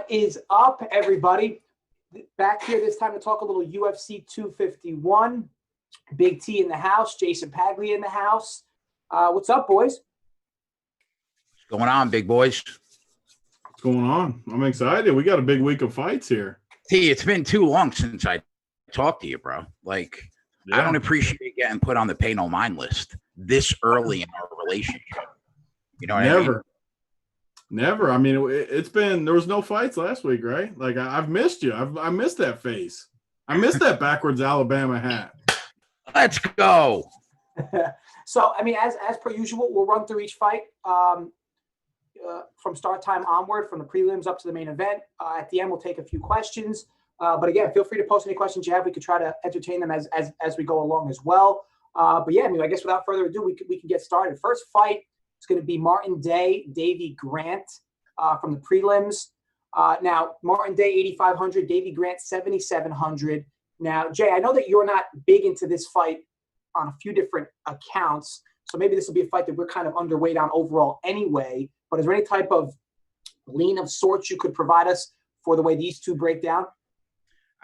What is up, everybody? Back here this time to talk a little UFC 251. Big T in the house. Jason Paglia in the house. What's up, boys? What's going on, big boys? What's going on? I'm excited. We got a big week of fights here. T, it's been too long since I talked to you, bro. Like, I don't appreciate getting put on the pay no mind list this early in our relationship. You know what I mean? Never. I mean, it's been, there was no fights last week, right? Like, I've missed you. I missed that face. I missed that backwards Alabama hat. Let's go. So, I mean, as per usual, we'll run through each fight from start time onward, from the prelims up to the main event. At the end, we'll take a few questions. But again, feel free to post any questions you have. We could try to entertain them as we go along as well. But yeah, I mean, I guess without further ado, we can get started. First fight is going to be Martin Day, Davy Grant from the prelims. Now, Martin Day, 8,500, Davy Grant, 7,700. Now, Jay, I know that you're not big into this fight on a few different accounts, so maybe this will be a fight that we're kind of underweight on overall anyway. But is there any type of lean of sorts you could provide us for the way these two break down?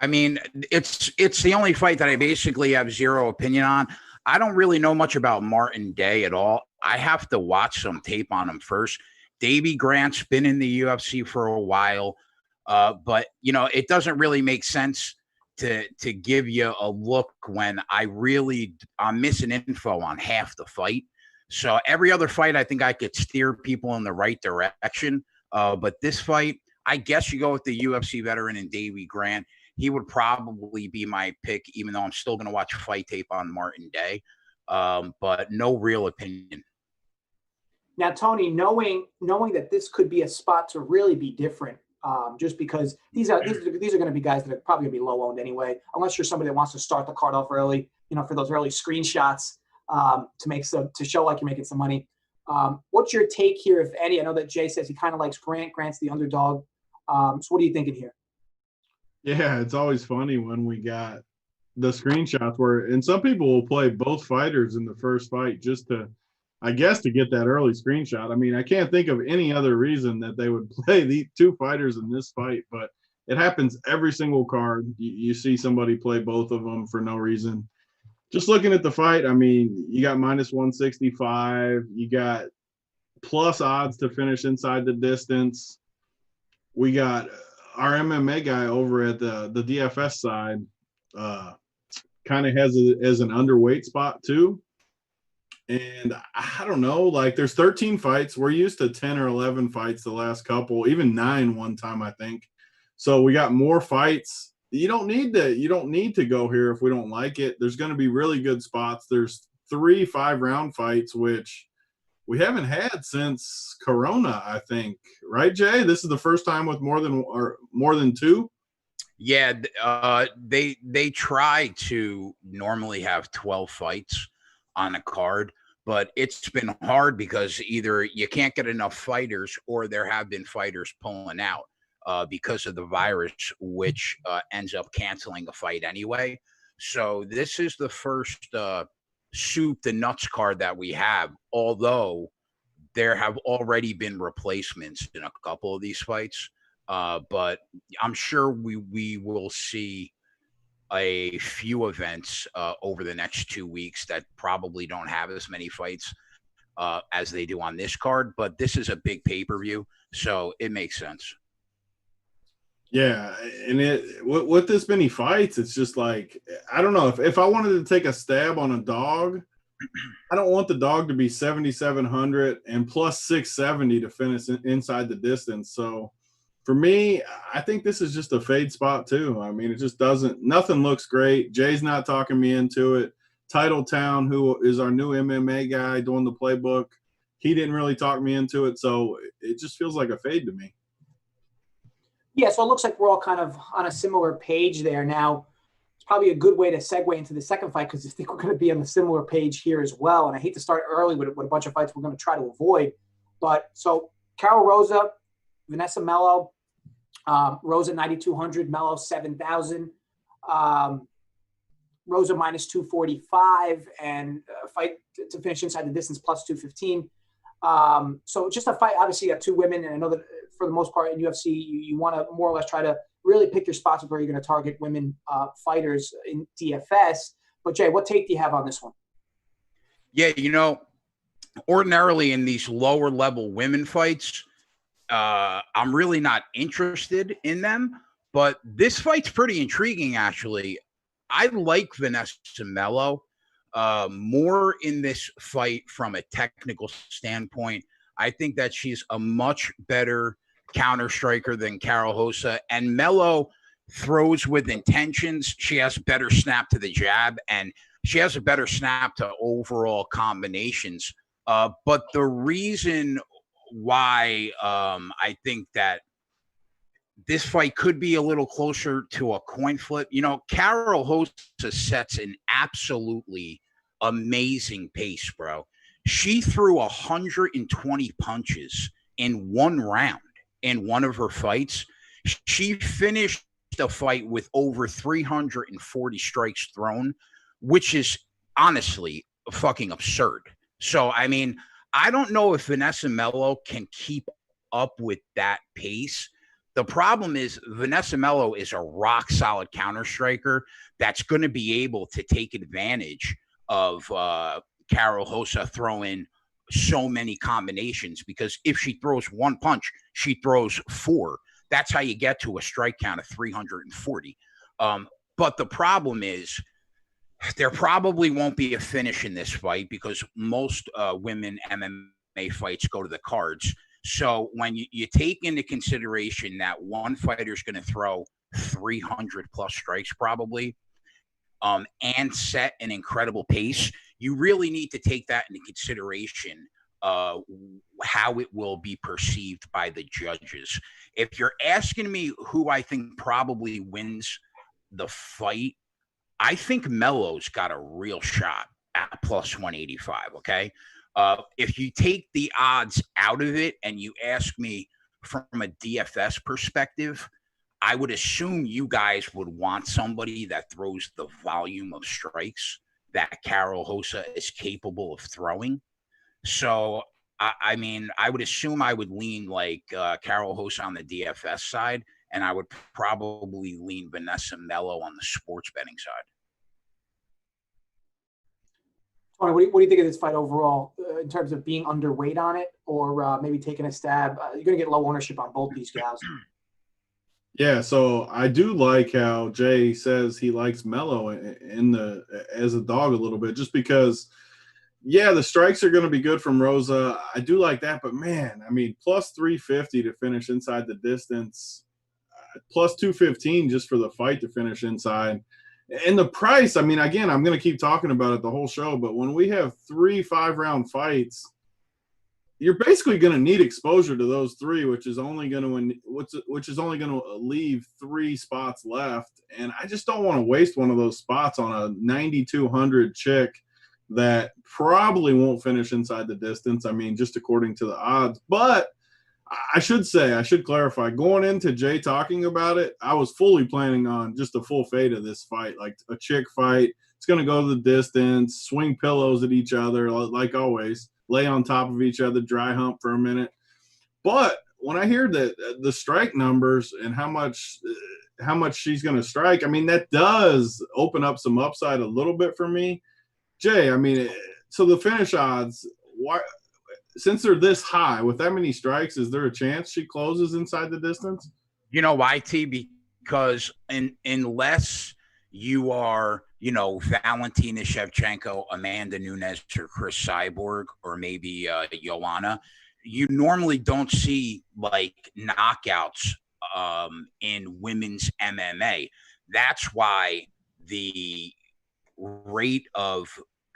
I mean, it's the only fight that I basically have zero opinion on. I don't really know much about Martin Day at all. I have to watch some tape on him first. Davy Grant's been in the UFC for a while, but, you know, it doesn't really make sense to give you a look when I'm missing info on half the fight. So every other fight, I think I could steer people in the right direction. But this fight, I guess you go with the UFC veteran and Davy Grant. He would probably be my pick, even though I'm still going to watch fight tape on Martin Day. But no real opinion. Now, Tony, knowing that this could be a spot to really be different, just because these are going to be guys that are probably going to be low owned anyway, unless you're somebody that wants to start the card off early, you know, for those early screenshots to show like you're making some money. What's your take here, if any? I know that Jay says he kind of likes Grant. Grant's the underdog. So what are you thinking here? Yeah, it's always funny when we got the screenshots and some people will play both fighters in the first fight just to, I guess, to get that early screenshot. I mean, I can't think of any other reason that they would play the two fighters in this fight, but it happens every single card. You see somebody play both of them for no reason. Just looking at the fight, I mean, you got minus 165. You got plus odds to finish inside the distance. We got our MMA guy over at the DFS side kind of has it as an underweight spot too. And I don't know, like there's 13 fights. We're used to 10 or 11 fights the last couple, even 9 one time, I think. So we got more fights. You don't need to go here if we don't like it. There's going to be really good spots. There's 3 5-round fights, which we haven't had since Corona, I think. Right, Jay? This is the first time with more than 2. Yeah, they try to normally have 12 fights on a card, but it's been hard because either you can't get enough fighters or there have been fighters pulling out because of the virus, which ends up canceling a fight anyway. So this is the first soup to nuts card that we have, although there have already been replacements in a couple of these fights. But I'm sure we will see a few events over the next 2 weeks that probably don't have as many fights as they do on this card. But this is a big pay-per-view, so it makes sense. Yeah, and with this many fights, it's just like, I don't know, if I wanted to take a stab on a dog, I don't want the dog to be 7,700 and plus 670 to finish inside the distance. So for me, I think this is just a fade spot too. I mean, it just nothing looks great. Jay's not talking me into it. Titletown, who is our new MMA guy doing the playbook, he didn't really talk me into it. So it just feels like a fade to me. Yeah, so it looks like we're all kind of on a similar page there. Now, it's probably a good way to segue into the second fight because I think we're going to be on the similar page here as well. And I hate to start early with a bunch of fights we're going to try to avoid. But so Carol Rosa, Vanessa Mello, Rosa 9,200, Mello 7,000. Rosa minus 245 and fight to finish inside the distance plus 215. So just a fight, obviously you got 2 women, and I know that for the most part in UFC, you want to more or less try to really pick your spots of where you're going to target women fighters in DFS. But Jay, what take do you have on this one? Yeah, ordinarily in these lower level women fights, I'm really not interested in them. But this fight's pretty intriguing, actually. I like Vanessa Mello more in this fight from a technical standpoint. I think that she's a much better counter striker than Carol Hosa, and Mello throws with intentions. She has better snap to the jab, and she has a better snap to overall combinations. But the reason why I think that this fight could be a little closer to a coin flip. Carol Hosa sets an absolutely amazing pace, bro. She threw 120 punches in one round in one of her fights. She finished the fight with over 340 strikes thrown, which is honestly fucking absurd. So, I mean, I don't know if Vanessa Mello can keep up with that pace. The problem is Vanessa Mello is a rock solid counter striker that's going to be able to take advantage of Carol Hosa throwing so many combinations, because if she throws one punch, she throws four. That's how you get to a strike count of 340. But the problem is there probably won't be a finish in this fight because most women MMA fights go to the cards. So when you take into consideration that one fighter is going to throw 300 plus strikes probably and set an incredible pace, you really need to take that into consideration how it will be perceived by the judges. If you're asking me who I think probably wins the fight, I think Mello's got a real shot at plus 185, okay? If you take the odds out of it and you ask me from a DFS perspective, I would assume you guys would want somebody that throws the volume of strikes that Carol Hosa is capable of throwing. So, I mean, I would assume I would lean like Carol Hosa on the DFS side, and I would probably lean Vanessa Mello on the sports betting side. Tony, what do you think of this fight overall in terms of being underweight on it, or maybe taking a stab? You're going to get low ownership on both these gals. Yeah, so I do like how Jay says he likes Mello as a dog a little bit, just because, yeah, the strikes are going to be good from Rosa. I do like that, but man, I mean, plus 350 to finish inside the distance, plus 215 just for the fight to finish inside. And the price, I mean, again, I'm going to keep talking about it the whole show, but when we have 3 5-round fights, you're basically going to need exposure to those three, which is only going to leave 3 spots left. And I just don't want to waste one of those spots on a 9,200 chick that probably won't finish inside the distance. I mean, just according to the odds. But I should clarify, going into Jay talking about it, I was fully planning on just a full fade of this fight, like a chick fight. It's going to go the distance, swing pillows at each other, like always, lay on top of each other, dry hump for a minute. But when I hear that the strike numbers and how much she's going to strike, I mean, that does open up some upside a little bit for me. Jay, I mean, so the finish odds, why? Since they're this high with that many strikes, is there a chance she closes inside the distance? You know why, T? Because unless you are, Valentina Shevchenko, Amanda Nunes, or Chris Cyborg, or maybe Joanna, you normally don't see like knockouts in women's MMA. That's why the rate of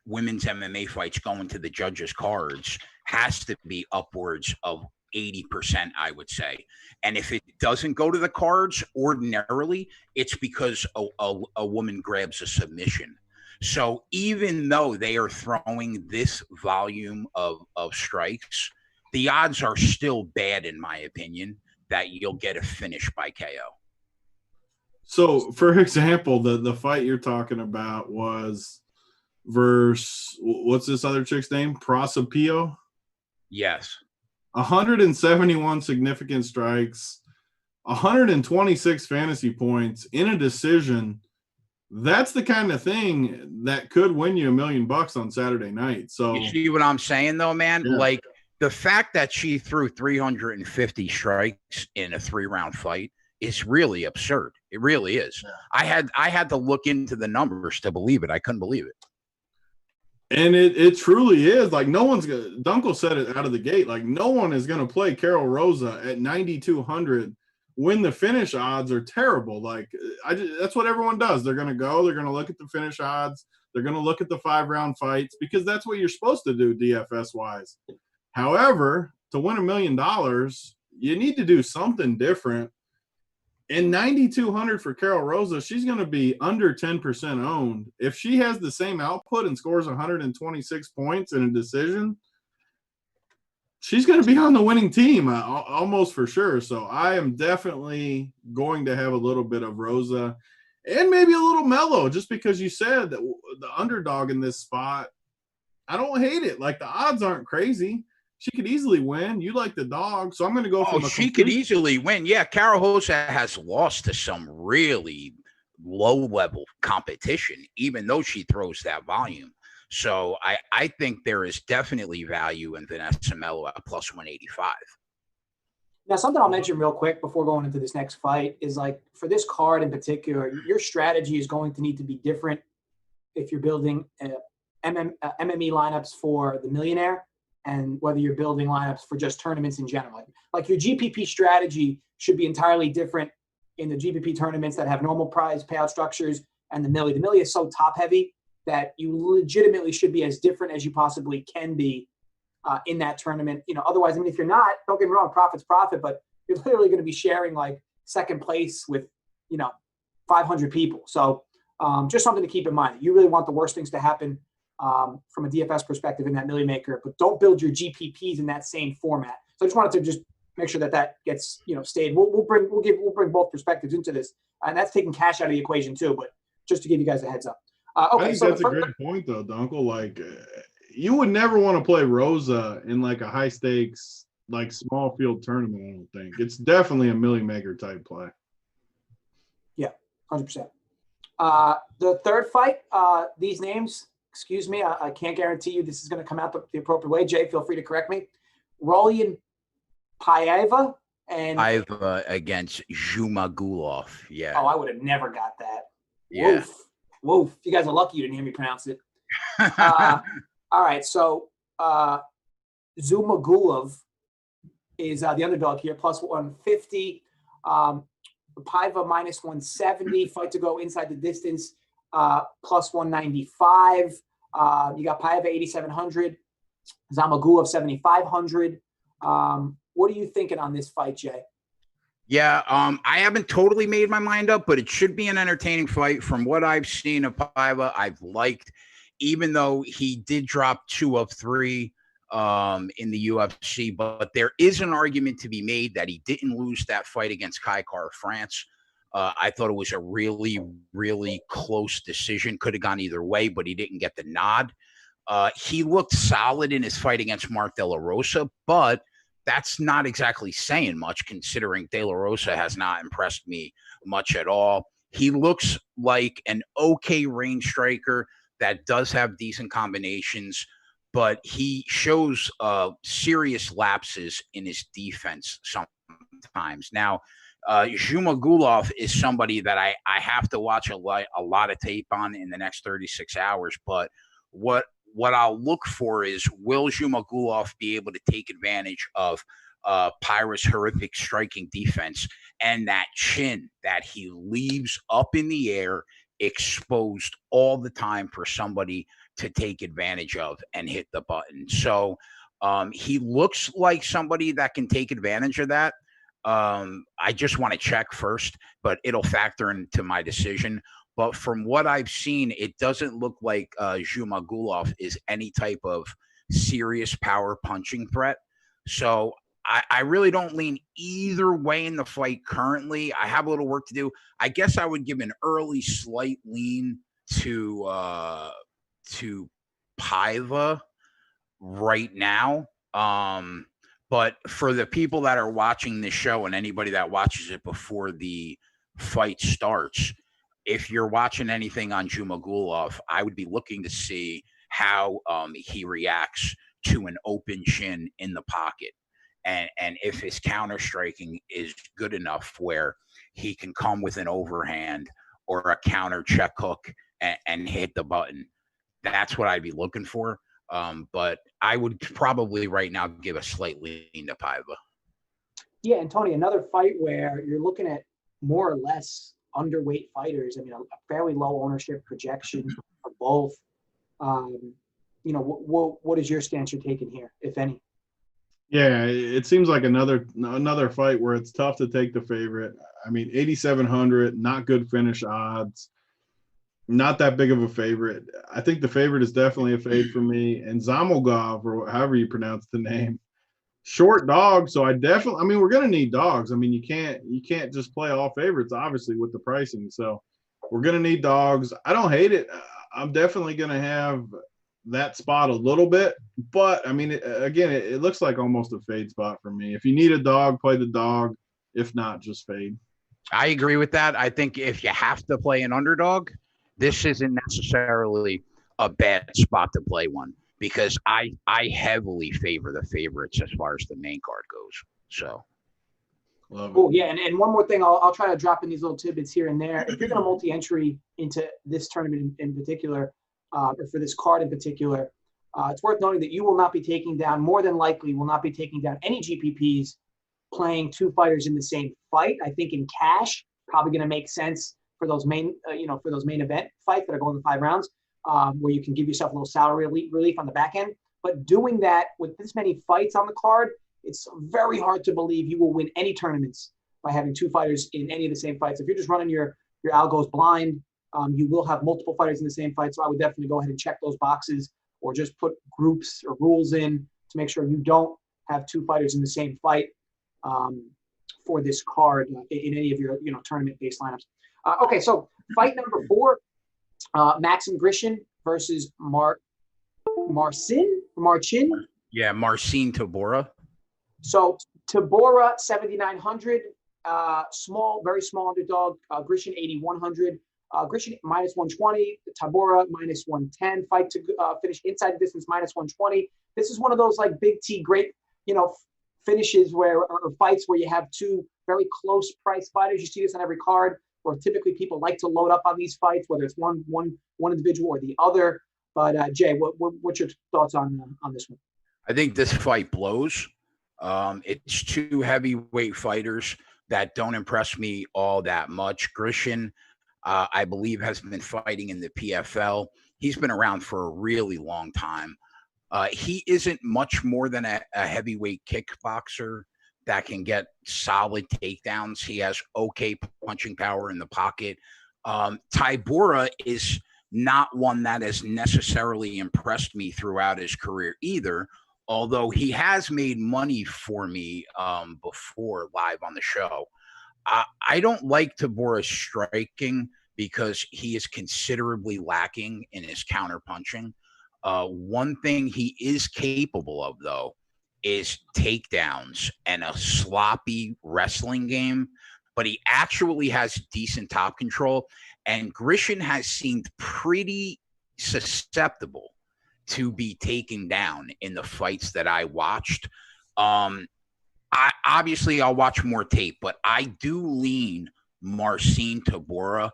women's MMA fights going to the judges' cards has to be upwards of 80%, I would say. And if it doesn't go to the cards ordinarily, it's because a woman grabs a submission. So even though they are throwing this volume of strikes, the odds are still bad, in my opinion, that you'll get a finish by KO. So, for example, the fight you're talking about was versus, what's this other chick's name? Prosopio? Yes. 171 significant strikes, 126 fantasy points in a decision. That's the kind of thing that could win you $1 million on Saturday night. So you see what I'm saying, though, man? Yeah. Like the fact that she threw 350 strikes in a 3-round fight is really absurd. It really is. Yeah. I had to look into the numbers to believe it. I couldn't believe it. And it truly is. Like, no one's gonna, Dunkel said it out of the gate, like no one is going to play Carol Rosa at 9,200 when the finish odds are terrible. Like, that's what everyone does. They're going to look at the finish odds. They're going to look at the 5-round fights because that's what you're supposed to do DFS wise. However, to win $1 million, you need to do something different. In 9,200 for Carol Rosa, she's going to be under 10% owned. If she has the same output and scores 126 points in a decision, she's going to be on the winning team almost for sure. So I am definitely going to have a little bit of Rosa and maybe a little Mello, just because you said that the underdog in this spot. I don't hate it. Like, the odds aren't crazy. She could easily win. You like the dog, so I'm going to go from she could easily win. Yeah, Carol Rosa has lost to some really low-level competition, even though she throws that volume. So I think there is definitely value in Vanessa Mello at plus 185. Now, something I'll mention real quick before going into this next fight is, like, for this card in particular, your strategy is going to need to be different if you're building MME lineups for the millionaire and whether you're building lineups for just tournaments in general. Like your GPP strategy should be entirely different in the GPP tournaments that have normal prize payout structures and the millie. The millie is so top heavy that you legitimately should be as different as you possibly can be in that tournament. Otherwise, I mean, if you're not, don't get me wrong, profit's profit, but you're literally going to be sharing like second place with, 500 people. So just something to keep in mind. You really want the worst things to happen from a DFS perspective in that millie maker, but don't build your GPPs in that same format. So I just wanted to just make sure that gets stayed. We'll bring both perspectives into this, and that's taking cash out of the equation too. But just to give you guys a heads up. Okay, I think that's a great point though, Dunkel. Like, you would never want to play Rosa in like a high stakes, like small field tournament. I don't think it's definitely a millie maker type play. Yeah, 100%. The third fight, these names. Excuse me, I can't guarantee you this is going to come out the appropriate way. Jay, feel free to correct me. Rolian Paiva and Paiva against Zhumagulov. Yeah. Oh, I would have never got that. Yeah. Woof. You guys are lucky you didn't hear me pronounce it. All right, so Zhumagulov is the underdog here, plus 150. Paiva minus 170. Fight to go inside the distance. Plus 195. You got Paiva 8,700, Zhumagulov 7,500. What are you thinking on this fight, Jay? Yeah, I haven't totally made my mind up, but it should be an entertaining fight. From what I've seen of Paiva, I've liked, even though he did drop 2 of 3 in the UFC, but there is an argument to be made that he didn't lose that fight against Kai Kara-France. I thought it was a really, really close decision. Could have gone either way, but he didn't get the nod. He looked solid in his fight against Mark De La Rosa, but that's not exactly saying much considering De La Rosa has not impressed me much at all. He looks like an okay range striker that does have decent combinations, but he shows serious lapses in his defense sometimes. Now, Zhumagulov is somebody that I have to watch a lot of tape on in the next 36 hours. But what I'll look for is, will Zhumagulov be able to take advantage of Paiva's horrific striking defense and that chin that he leaves up in the air, exposed all the time for somebody to take advantage of and hit the button. So he looks like somebody that can take advantage of that. I just want to check first, but it'll factor into my decision. But from what I've seen, it doesn't look like Zhumagulov is any type of serious power punching threat. So I really don't lean either way in the fight currently. I have a little work to do. I guess I would give an early slight lean to Paiva right now. But for the people that are watching this show and anybody that watches it before the fight starts, if you're watching anything on Jumagulov, I would be looking to see how he reacts to an open chin in the pocket. And if his counter striking is good enough where he can come with an overhand or a counter check hook and hit the button, that's what I'd be looking for. But I would probably right now give a slight lean to Paiva. Yeah, and Tony, another fight where you're looking at more or less underweight fighters. I mean, a fairly low ownership projection for both. What is your stance you're taking here, if any? Yeah, it seems like another fight where it's tough to take the favorite. I mean, 8,700, not good finish odds, not that big of a favorite. I think the favorite is definitely a fade for me. And Zamolgov, or however you pronounce the name, short dog. So we're going to need dogs. I mean, you can't just play all favorites, obviously, with the pricing. So we're going to need dogs. I don't hate it. I'm definitely going to have that spot a little bit, but I mean, it looks like almost a fade spot for me. If you need a dog, play the dog. If not, just fade. I agree with that. I think if you have to play an underdog, this isn't necessarily a bad spot to play one, because I heavily favor the favorites as far as the main card goes. So. Cool. Yeah, and one more thing, I'll try to drop in these little tidbits here and there. If you're going to multi-entry into this tournament in particular, or for this card in particular, it's worth noting that you will not be taking down, more than likely will not be taking down any GPPs playing two fighters in the same fight. I think in cash, probably going to make sense for those main event fights that are going to 5 rounds, where you can give yourself a little salary relief on the back end. But doing that with this many fights on the card, it's very hard to believe you will win any tournaments by having two fighters in any of the same fights. If you're just running your algos blind, you will have multiple fighters in the same fight. So I would definitely go ahead and check those boxes, or just put groups or rules in to make sure you don't have two fighters in the same fight for this card in any of your tournament-based lineups. Okay, so fight number 4, Maxim Grishin versus Marcin. Yeah, Marcin Tybura. So Tybura 7,900, very small underdog. Grishin 8,100. Grishin minus 120, Tybura minus 110. Fight to finish inside the distance minus 120. This is one of those like Big T great, finishes or fights where you have two very close price fighters. You see this on every card, where typically people like to load up on these fights, whether it's one individual or the other. But Jay, what's your thoughts on this one? I think this fight blows. It's two heavyweight fighters that don't impress me all that much. Grishin, I believe, has been fighting in the PFL. He's been around for a really long time. He isn't much more than a heavyweight kickboxer that can get solid takedowns. He has okay punching power in the pocket. Tybura is not one that has necessarily impressed me throughout his career either, although he has made money for me before live on the show. I don't like Tybura's striking because he is considerably lacking in his counter punching. One thing he is capable of, though, is takedowns and a sloppy wrestling game, but he actually has decent top control. And Grishin has seemed pretty susceptible to be taken down in the fights that I watched. I'll watch more tape, but I do lean Marcin Tybura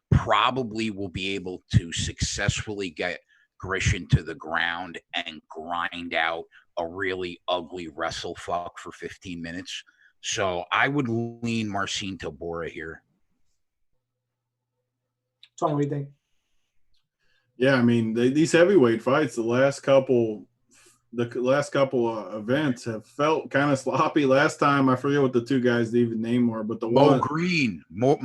probably will be able to successfully get Grishin to the ground and grind out a really ugly wrestle fuck for 15 minutes. So I would lean Marcin Tybura here. Tony, what do you think? Yeah, I mean, these heavyweight fights, the last couple events have felt kind of sloppy. Last time, I forget what the two guys even name were, but the Mo Green. Not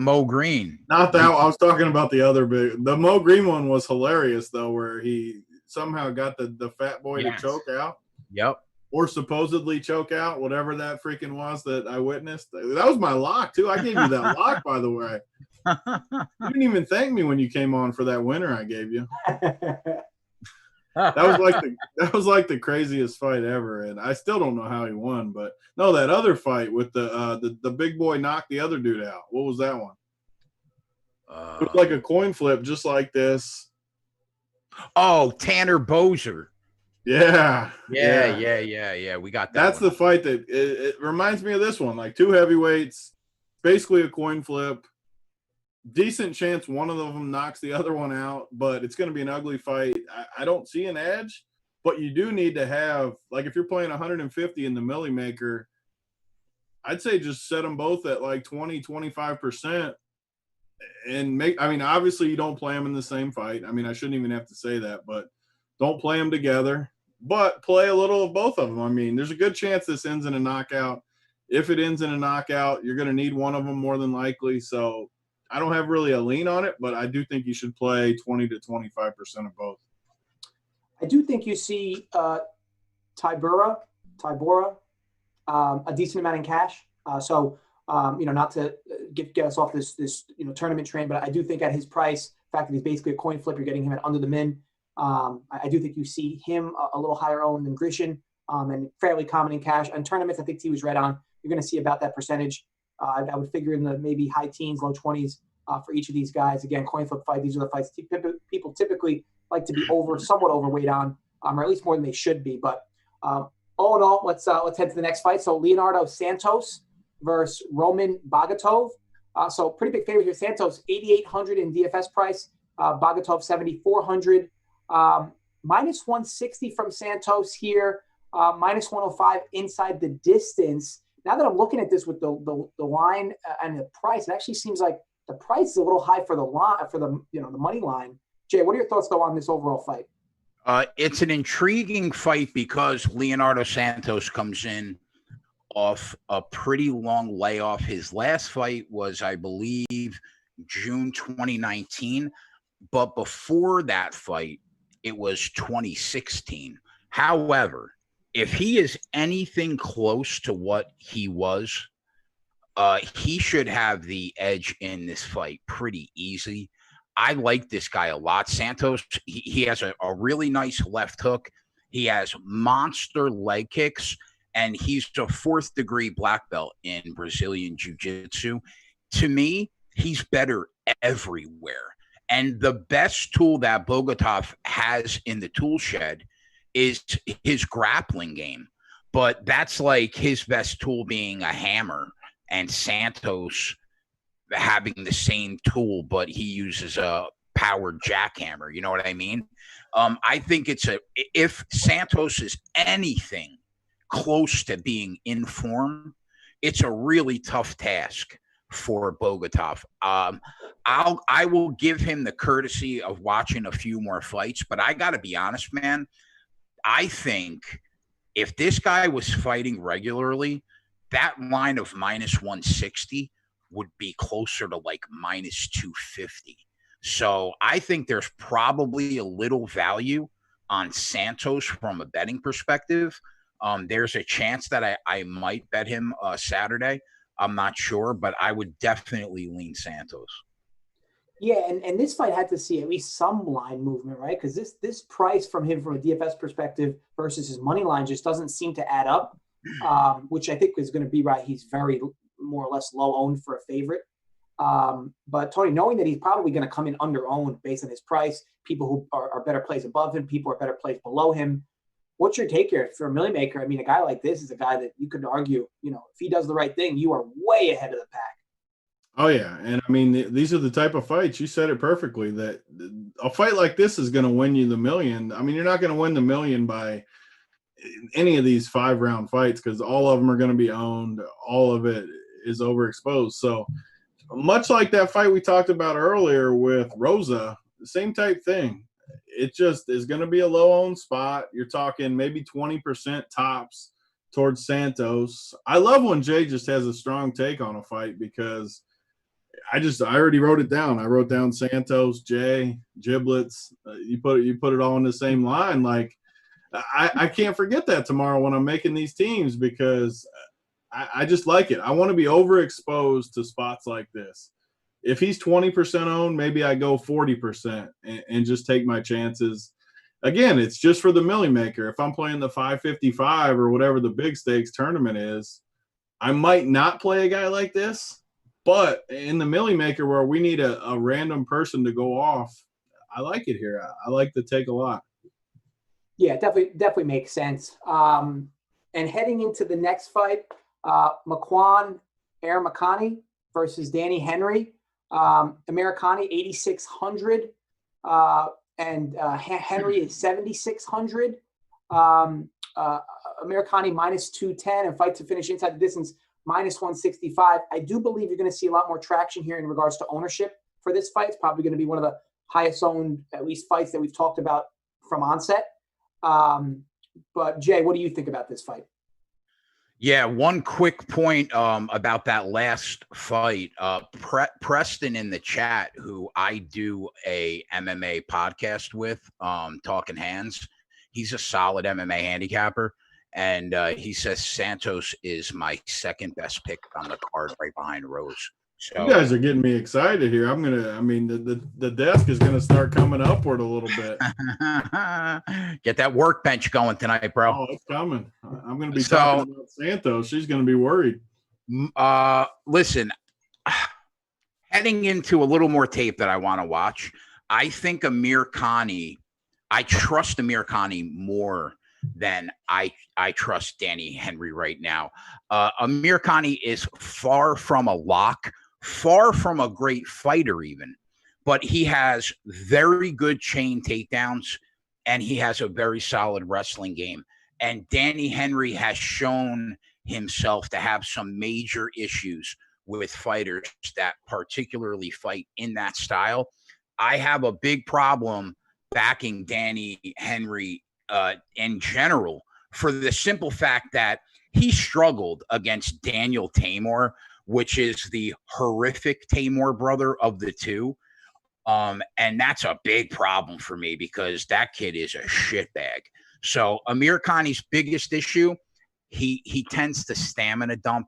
that I was talking about the other big. The Mo Green one was hilarious though, where he somehow got the fat boy to choke out. Yep. Or supposedly choke out, whatever that freaking was that I witnessed. That was my lock too. I gave you that lock, by the way. You didn't even thank me when you came on for that winner I gave you. That was like the craziest fight ever, and I still don't know how he won. But no, that other fight with the big boy knocked the other dude out. What was that one? It was like a coin flip, just like this. Oh, Tanner Boser. Yeah. We got that. That's the fight that it reminds me of this one. Like two heavyweights, basically a coin flip. Decent chance one of them knocks the other one out, but it's going to be an ugly fight. I don't see an edge, but you do need to have, like, if you're playing 150 in the Millie Maker, I'd say just set them both at like 20-25%. And obviously you don't play them in the same fight. I mean, I shouldn't even have to say that, but don't play them together, but play a little of both of them. I mean, there's a good chance this ends in a knockout. If it ends in a knockout, you're going to need one of them more than likely. So I don't have really a lean on it, but I do think you should play 20-25% of both. I do think you see Tybura, a decent amount in cash. Not to get us off this tournament train, but I do think at his price, the fact that he's basically a coin flip, you're getting him at under the min. I do think you see him a little higher owned than Grishin, and fairly common in cash. And tournaments, I think T was right on. You're going to see about that percentage. I would figure in the maybe high teens, low 20s for each of these guys. Again, coin flip fight. These are the fights people typically like to be somewhat overweight on, or at least more than they should be. But all in all, let's head to the next fight. So Leonardo Santos versus Roman Bogatov. So pretty big favorite here. Santos 8,800 in DFS price. Bogatov 7,400. Minus 160 from Santos here. Minus 105 inside the distance. Now that I'm looking at this with the line and the price, it actually seems like the price is a little high for the line, for the money line. Jay, what are your thoughts though on this overall fight? It's an intriguing fight because Leonardo Santos comes in off a pretty long layoff. His last fight was, I believe, June 2019, but before that fight, it was 2016. However, if he is anything close to what he was, he should have the edge in this fight pretty easy. I like this guy a lot. Santos, he has a really nice left hook. He has monster leg kicks, and he's a 4th degree black belt in Brazilian Jiu-Jitsu. To me, he's better everywhere. And the best tool that Bogatov has in the tool shed is his grappling game. But that's like his best tool being a hammer, and Santos having the same tool, but he uses a powered jackhammer. You know what I mean? I think if Santos is anything close to being in form, it's a really tough task for Bogatov. I will give him the courtesy of watching a few more fights, but I got to be honest, man. I think if this guy was fighting regularly, that line of minus 160 would be closer to like minus 250. So I think there's probably a little value on Santos from a betting perspective. There's a chance that I might bet him Saturday. I'm not sure, but I would definitely lean Santos. Yeah, and this fight had to see at least some line movement, right? Because this price from him from a DFS perspective versus his money line just doesn't seem to add up, which I think is going to be right. He's very more or less low owned for a favorite. But Tony, knowing that he's probably going to come in under owned based on his price, people who are better plays above him, people are better plays below him. What's your take here for a Millie Maker? I mean, a guy like this is a guy that you could argue, if he does the right thing, you are way ahead of the pack. Oh, yeah. And, I mean, these are the type of fights, you said it perfectly, that a fight like this is going to win you the million. I mean, you're not going to win the million by any of these 5-round fights because all of them are going to be owned. All of it is overexposed. So much like that fight we talked about earlier with Rosa, the same type thing. It just is going to be a low-owned spot. You're talking maybe 20% tops towards Santos. I love when Jay just has a strong take on a fight because I already wrote it down. I wrote down Santos, Jay, Giblets. You put it all in the same line. Like I can't forget that tomorrow when I'm making these teams because I just like it. I want to be overexposed to spots like this. If he's 20% owned, maybe I go 40% and just take my chances. again, it's just for the Millie Maker. If I'm playing the 555 or whatever the big stakes tournament is, I might not play a guy like this. But in the Millie Maker where we need a random person to go off, I like it here. I like the take a lot. Yeah, definitely makes sense. And heading into the next fight, Makwan Amirkhani versus Danny Henry. Amirkhani 8,600, and Henry is 7,600. Amirkhani minus 210 and fight to finish inside the distance minus 165. I do believe you're going to see a lot more traction here in regards to ownership for this fight. It's probably going to be one of the highest owned, at least, fights that we've talked about from onset. But Jay, what do you think about this fight? Yeah, one quick point about that last fight. Preston in the chat, who I do a MMA podcast with, Talking Hands, he's a solid MMA handicapper. And he says Santos is my second best pick on the card, right behind Rose. So you guys are getting me excited here. The desk is gonna start coming upward a little bit. Get that workbench going tonight, bro. Oh, it's coming. I'm gonna be talking about Santos. She's gonna be worried. Listen, heading into a little more tape that I want to watch, I think Amirkhani, I trust Amirkhani more than I trust Danny Henry right now. Amirkhani is far from a lock, far from a great fighter even, but he has very good chain takedowns and he has a very solid wrestling game. And Danny Henry has shown himself to have some major issues with fighters that particularly fight in that style. I have a big problem backing Danny Henry in general, for the simple fact that he struggled against Daniel Tamor, which is the horrific Tamor brother of the two. And that's a big problem for me because that kid is a shitbag. So Amirkhani's biggest issue, he tends to stamina dump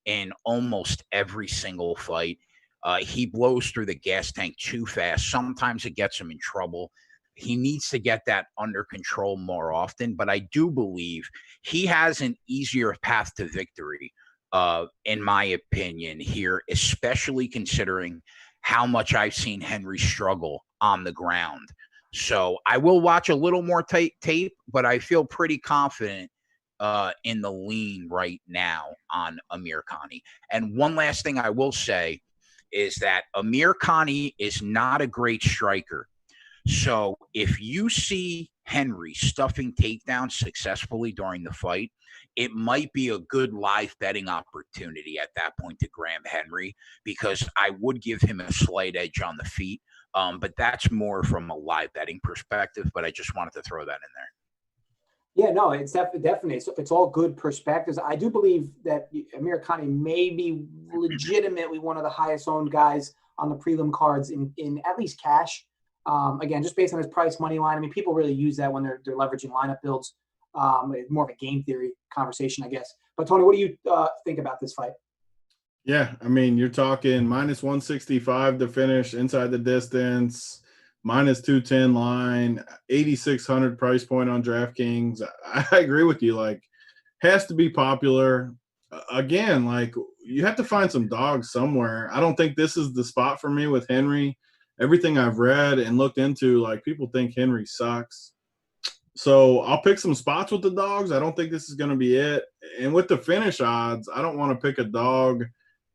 in almost every single fight. He blows through the gas tank too fast. Sometimes it gets him in trouble. He needs to get that under control more often, but I do believe he has an easier path to victory, in my opinion here, especially considering how much I've seen Henry struggle on the ground. So I will watch a little more tape, but I feel pretty confident in the lean right now on Amirkhani. And one last thing I will say is that Amirkhani is not a great striker. So if you see Henry stuffing takedowns successfully during the fight, it might be a good live betting opportunity at that point to Graham Henry, because I would give him a slight edge on the feet. But that's more from a live betting perspective, but I just wanted to throw that in there. Yeah, no, it's definitely it's all good perspectives. I do believe that Amirkhani may be legitimately one of the highest owned guys on the prelim cards in at least cash. Again, just based on his price money line. I mean, people really use that when they're leveraging lineup builds. More of a game theory conversation, I guess. But Tony, what do you think about this fight? Yeah, I mean, you're talking minus 165 to finish inside the distance, minus 210 line, 8,600 price point on DraftKings. I agree with you. Like, has to be popular. Again, like, you have to find some dogs somewhere. I don't think this is the spot for me with Henry. Everything I've read and looked into, like, people think Henry sucks. So I'll pick some spots with the dogs. I don't think this is going to be it. And with the finish odds, I don't want to pick a dog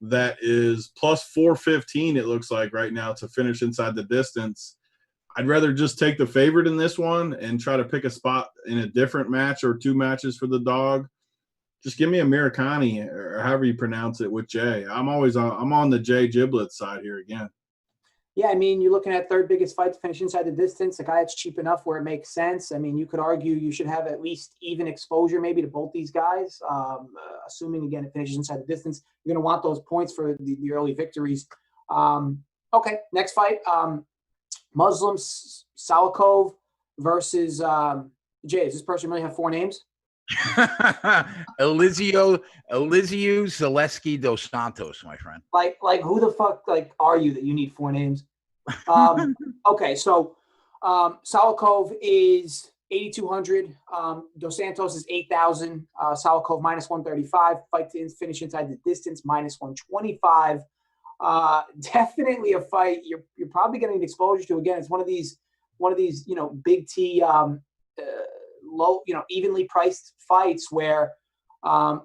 that is plus 415, it looks like right now, to finish inside the distance. I'd rather just take the favorite in this one and try to pick a spot in a different match or two matches for the dog. Just give me Amirkhani, or however you pronounce it, with Jay. I'm on the Jay Giblets side here again. Yeah, I mean, you're looking at third biggest fight to finish inside the distance, a guy that's cheap enough where it makes sense. I mean, you could argue you should have at least even exposure maybe to both these guys, assuming, again, it finishes inside the distance. You're going to want those points for the early victories. Okay, next fight, Muslim Salikov versus Jay. Does this person really have four names? Elizeu Zaleski dos Santos, my friend. Like who the fuck are you that you need four names? Okay, so Salikov is 8,200. Dos Santos is 8,000. Salikov minus 135. Fight to finish inside the distance minus 125. Definitely a fight you're probably getting exposure to. Again, it's one of these big T low evenly priced fights where you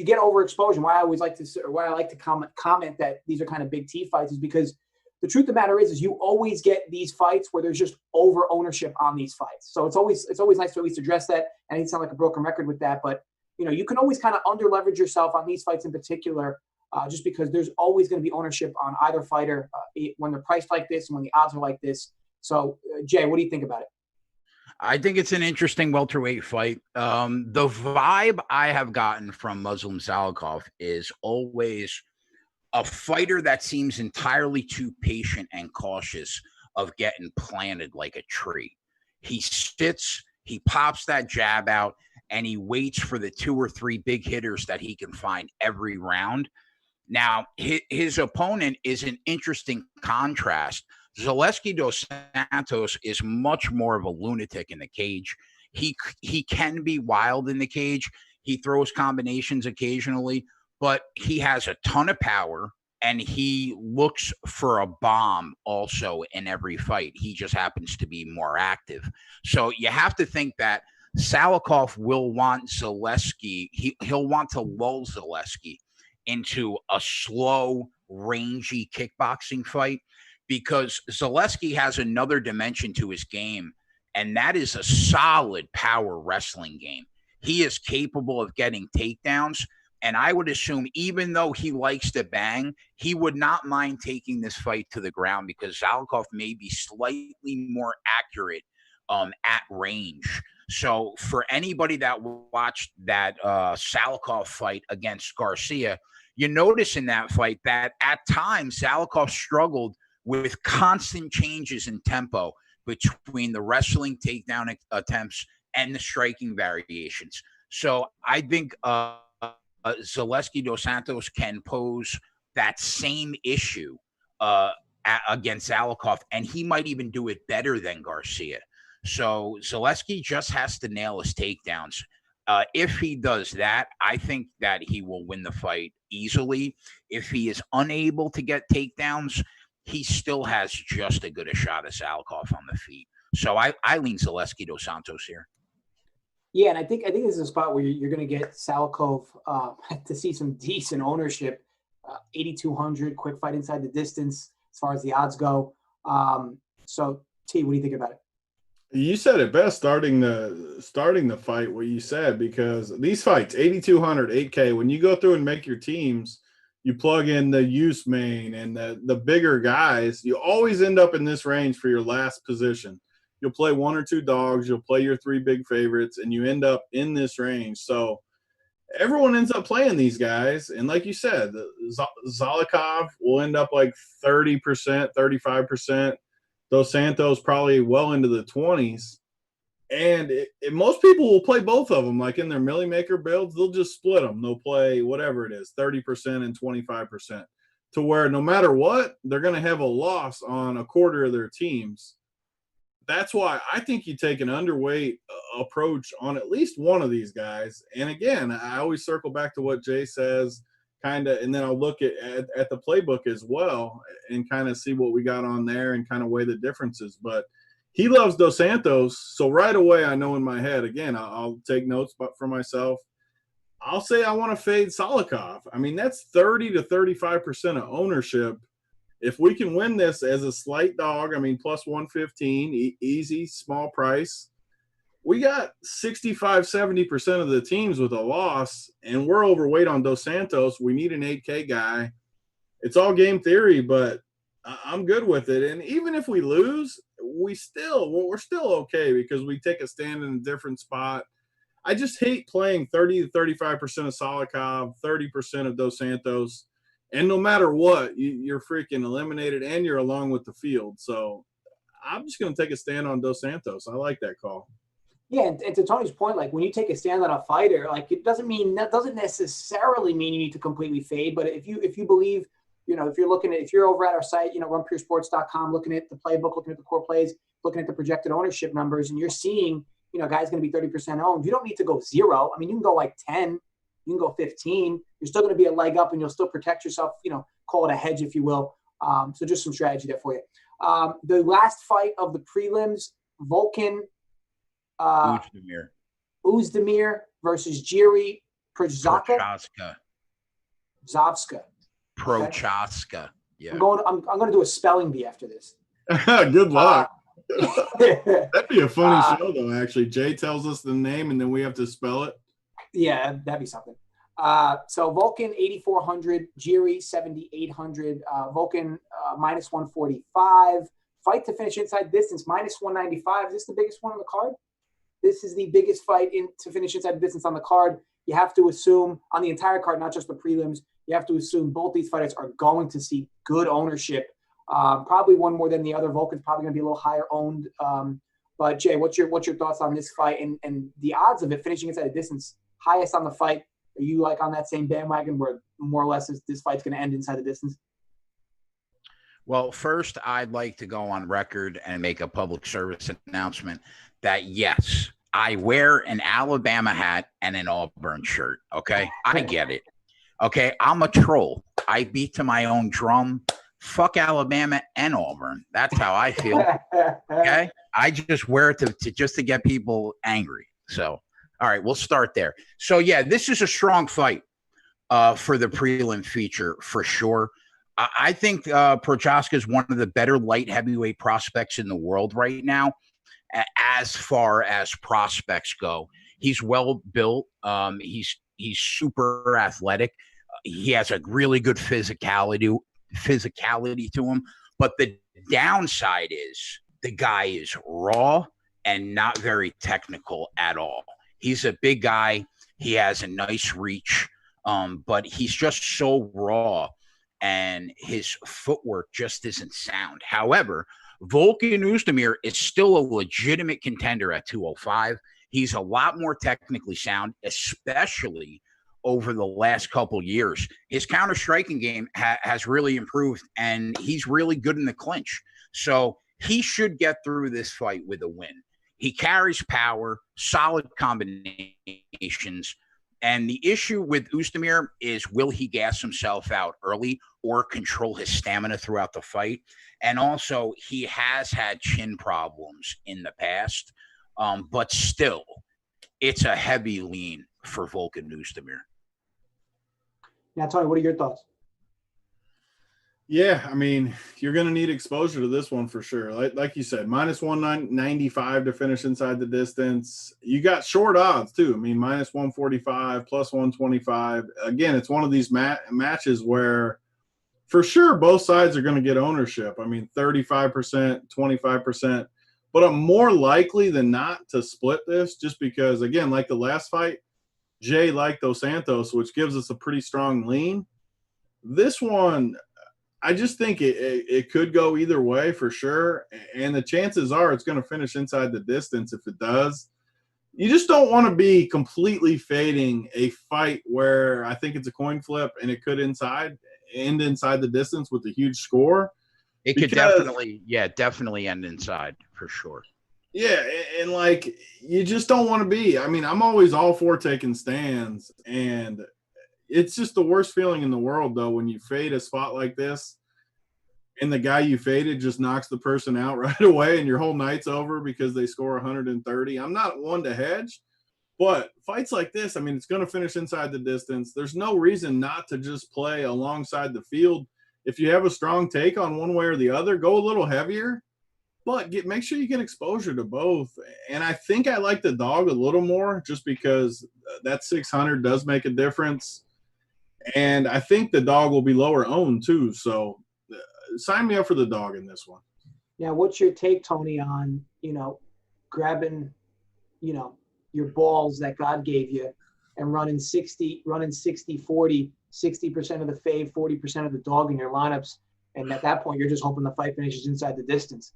get overexposure. Why I like to comment that these are kind of big T fights is because the truth of the matter is you always get these fights where there's just over ownership on these fights. So it's always nice to at least address that. And I hate to sound like a broken record with that, but you can always kind of under leverage yourself on these fights in particular, just because there's always going to be ownership on either fighter when they're priced like this and when the odds are like this. So Jay, what do you think about it? I think it's an interesting welterweight fight. The vibe I have gotten from Muslim Salikov is always a fighter that seems entirely too patient and cautious of getting planted like a tree. He sits, he pops that jab out, and he waits for the 2 or 3 big hitters that he can find every round. Now, his opponent is an interesting contrast. Zaleski Dos Santos is much more of a lunatic in the cage. He can be wild in the cage. He throws combinations occasionally, but he has a ton of power, and he looks for a bomb also in every fight. He just happens to be more active. So you have to think that Salikov will want Zaleski. He'll want to lull Zaleski into a slow, rangy kickboxing fight, because Zaleski has another dimension to his game, and that is a solid power wrestling game. He is capable of getting takedowns, and I would assume even though he likes to bang, he would not mind taking this fight to the ground because Salikov may be slightly more accurate at range. So for anybody that watched that Salikov fight against Garcia, you notice in that fight that at times Salikov struggled with constant changes in tempo between the wrestling takedown attempts and the striking variations. So I think Zaleski Dos Santos can pose that same issue against Salikov, and he might even do it better than Garcia. So Zaleski just has to nail his takedowns. If he does that, I think that he will win the fight easily. If he is unable to get takedowns, he still has just as good a shot as Salikov on the feet. So I lean Zaleski Dos Santos here. Yeah, and I think this is a spot where you're going to get Salikov to see some decent ownership, 8,200, quick fight inside the distance as far as the odds go. So T, what do you think about it? You said it best starting the fight, what you said, because these fights, 8,200, 8K, when you go through and make your teams, you plug in the use main and the bigger guys, you always end up in this range for your last position. You'll play 1 or 2 dogs, you'll play your 3 big favorites, and you end up in this range. So everyone ends up playing these guys. And like you said, Zalikov will end up like 30%, 35%. Dos Santos probably well into the 20s. And most people will play both of them. Like in their Millie Maker builds, they'll just split them. They'll play whatever it is, 30% and 25%, to where no matter what, they're going to have a loss on a quarter of their teams. That's why I think you take an underweight approach on at least one of these guys. And again, I always circle back to what Jay says, kind of, and then I'll look at the playbook as well and kind of see what we got on there and kind of weigh the differences. But he loves Dos Santos, so right away I know in my head, again, I'll take notes for myself. I'll say I want to fade Salikov. I mean, that's 30 to 35% of ownership. If we can win this as a slight dog, I mean, plus 115, easy, small price. We got 65, 70% of the teams with a loss, and we're overweight on Dos Santos. We need an 8K guy. It's all game theory, but I'm good with it. And even if we lose, we're still okay because we take a stand in a different spot. I just hate playing 30 to 35% of Salikov, 30% of Dos Santos. And no matter what, you're freaking eliminated and you're along with the field. So I'm just going to take a stand on Dos Santos. I like that call. Yeah, and to Tony's point, like when you take a stand on a fighter, like that doesn't necessarily mean you need to completely fade. But if you believe if you're over at our site, runpuresports.com, looking at the playbook, looking at the core plays, looking at the projected ownership numbers, and you're seeing, guys going to be 30% owned, you don't need to go 0. I mean, you can go like 10, you can go 15. You're still going to be a leg up, and you'll still protect yourself, call it a hedge, if you will. So just some strategy there for you. The last fight of the prelims, Volkan Oezdemir versus Jiri Prochazka. Prochazka. Yeah. I'm going to do a spelling bee after this. Good luck. That'd be a funny show, though. Actually, Jay tells us the name, and then we have to spell it. Yeah, that'd be something. So Volkan 8,400, Jiri 7,800. Volkan minus 145. Fight to finish inside distance minus 195. Is this the biggest one on the card? This is the biggest fight to finish inside the distance on the card. You have to assume on the entire card, not just the prelims. You have to assume both these fighters are going to see good ownership. Probably one more than the other. Volkan's probably going to be a little higher owned. But Jay, what's your thoughts on this fight and the odds of it finishing inside the distance? Highest on the fight. Are you like on that same bandwagon where more or less this fight's going to end inside the distance? Well, first, I'd like to go on record and make a public service announcement that, yes, I wear an Alabama hat and an Auburn shirt. Okay. I get it. Okay. I'm a troll. I beat to my own drum. Fuck Alabama and Auburn. That's how I feel. Okay. I just wear it to get people angry. So, all right, we'll start there. So, yeah, this is a strong fight for the prelim feature for sure. I think Prochazka is one of the better light heavyweight prospects in the world right now. As far as prospects go, he's well built. He's super athletic. He has a really good physicality to him. But the downside is the guy is raw and not very technical at all. He's a big guy. He has a nice reach, but he's just so raw. And his footwork just isn't sound. However, Volkan Oezdemir is still a legitimate contender at 205. He's a lot more technically sound, especially over the last couple years. His counter-striking game has really improved, and he's really good in the clinch. So he should get through this fight with a win. He carries power, solid combinations. And the issue with Oezdemir is, will he gas himself out early or control his stamina throughout the fight? And also, he has had chin problems in the past, but still, it's a heavy lean for Volkan Oezdemir. Now, Tony, what are your thoughts? Yeah, I mean, you're going to need exposure to this one for sure. Like you said, minus 195 to finish inside the distance. You got short odds, too. I mean, minus 145, plus 125. Again, it's one of these matches where, for sure, both sides are going to get ownership. I mean, 35%, 25%. But I'm more likely than not to split this just because, again, like the last fight, Jay liked Dos Santos, which gives us a pretty strong lean. This one, I just think it could go either way for sure. And the chances are it's going to finish inside the distance if it does. You just don't want to be completely fading a fight where I think it's a coin flip and it could end inside the distance with a huge score. It could definitely end inside for sure. Yeah, and like you just don't want to be. I mean, I'm always all for taking stands, and it's just the worst feeling in the world, though, when you fade a spot like this and the guy you faded just knocks the person out right away and your whole night's over because they score 130. I'm not one to hedge, but fights like this, I mean, it's going to finish inside the distance. There's no reason not to just play alongside the field. If you have a strong take on one way or the other, go a little heavier, but make sure you get exposure to both. And I think I like the dog a little more just because that 600 does make a difference. And I think the dog will be lower owned too. So sign me up for the dog in this one. Now, what's your take, Tony, on, grabbing, your balls that God gave you and running 60, 40, 60% of the fave, 40% of the dog in your lineups. And at that point, you're just hoping the fight finishes inside the distance.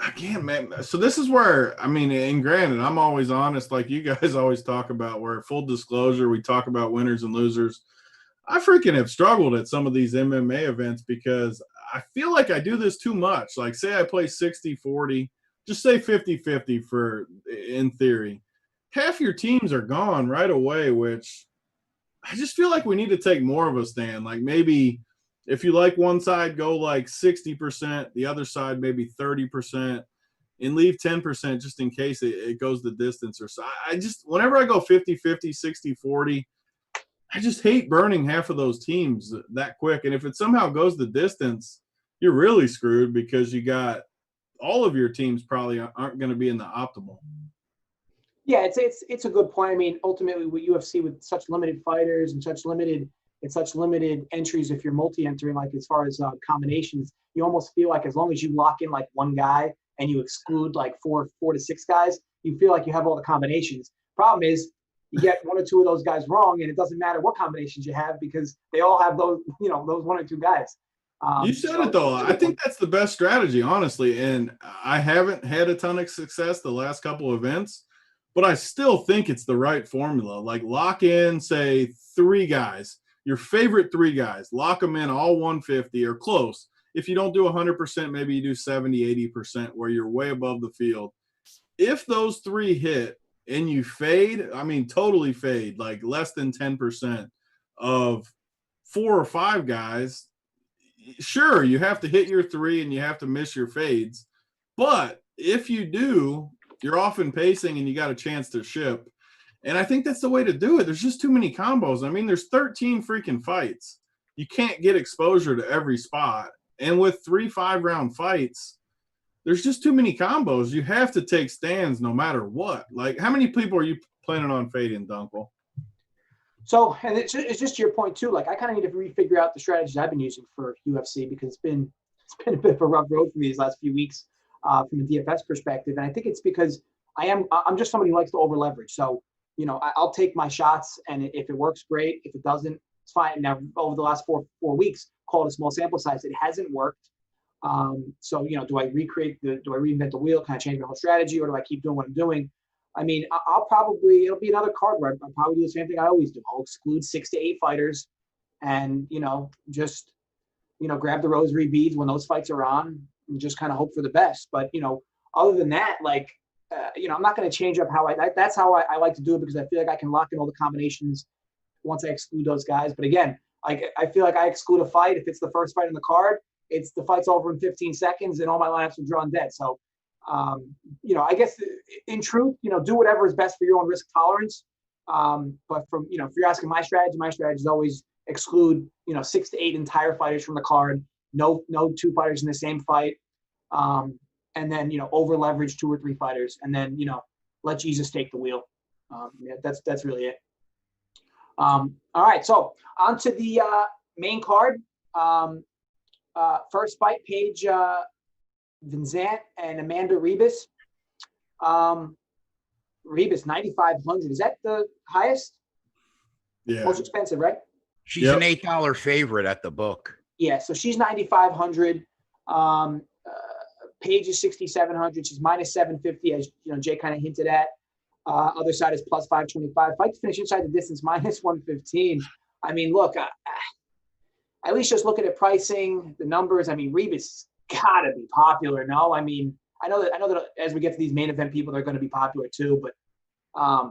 Again, man. So this is where, I mean, and granted, I'm always honest, like you guys always talk about, where full disclosure, we talk about winners and losers. I freaking have struggled at some of these MMA events because I feel like I do this too much. Like, say I play 60-40, just say 50-50 for in theory. Half your teams are gone right away, which I just feel like we need to take more of a stand. Like, maybe if you like one side, go like 60%, the other side maybe 30%, and leave 10% just in case it goes the distance or so. I just, whenever I go 50-50, 60-40, I just hate burning half of those teams that quick. And if it somehow goes the distance, you're really screwed because you got all of your teams probably aren't going to be in the optimal. Yeah, it's a good point. I mean, ultimately with UFC, with such limited fighters and such limited entries, if you're multi-entering, like as far as combinations, you almost feel like as long as you lock in like one guy and you exclude like four to six guys, you feel like you have all the combinations. Problem is, you get one or two of those guys wrong, and it doesn't matter what combinations you have because they all have those, those one or two guys. You said it though. I think that's the best strategy, honestly. And I haven't had a ton of success the last couple of events, but I still think it's the right formula. Like, lock in, say, three guys, your favorite three guys, lock them in all 150 or close. If you don't do 100%, maybe you do 70, 80% where you're way above the field. If those three hit, and you fade, I mean, totally fade, like less than 10% of four or five guys, sure, you have to hit your three and you have to miss your fades. But if you do, you're off in pacing and you got a chance to ship. And I think that's the way to do it. There's just too many combos. I mean, there's 13 freaking fights. You can't get exposure to every spot. And with 3 5-round fights, there's just too many combos. You have to take stands no matter what. Like, how many people are you planning on fading, Dunkel? So, and it's just to your point too. Like, I kind of need to refigure out the strategies I've been using for UFC because it's been a bit of a rough road for me these last few weeks from a DFS perspective. And I think it's because I'm just somebody who likes to over leverage. So, I'll take my shots, and if it works, great. If it doesn't, it's fine. Now, over the last four weeks, call it a small sample size, it hasn't worked. So, do I reinvent the wheel? Can I change my whole strategy, or do I keep doing what I'm doing? I mean, it'll be another card where I'll probably do the same thing I always do. I'll exclude 6 to 8 fighters and, just, grab the rosary beads when those fights are on and just kind of hope for the best. But, other than that, like, I'm not going to change up that's how I like to do it because I feel like I can lock in all the combinations once I exclude those guys. But again, I feel like I exclude a fight if it's the first fight in the card. It's the fight's over in 15 seconds and all my lineups are drawn dead. So, I guess in truth, do whatever is best for your own risk tolerance. But if you're asking my strategy is always exclude, 6 to 8 entire fighters from the card. No 2 fighters in the same fight. And then, over leverage 2 or 3 fighters and then, let Jesus take the wheel. That's really it. All right. So on to the main card. First fight, Paige Vincent and Amanda Ribas. Ribas 9,500. Is that the highest? Yeah. Most expensive, right? She's an $8 favorite at the book. Yeah, so she's 9,500. Paige is 6,700. She's minus 750, as Jay kind of hinted at. Other side is plus 525. Fight to finish inside the distance, minus 115. I mean, look, at least just looking at pricing, the numbers. I mean, Ribas gotta be popular. No, I mean, I know that as we get to these main event people, they're going to be popular too. But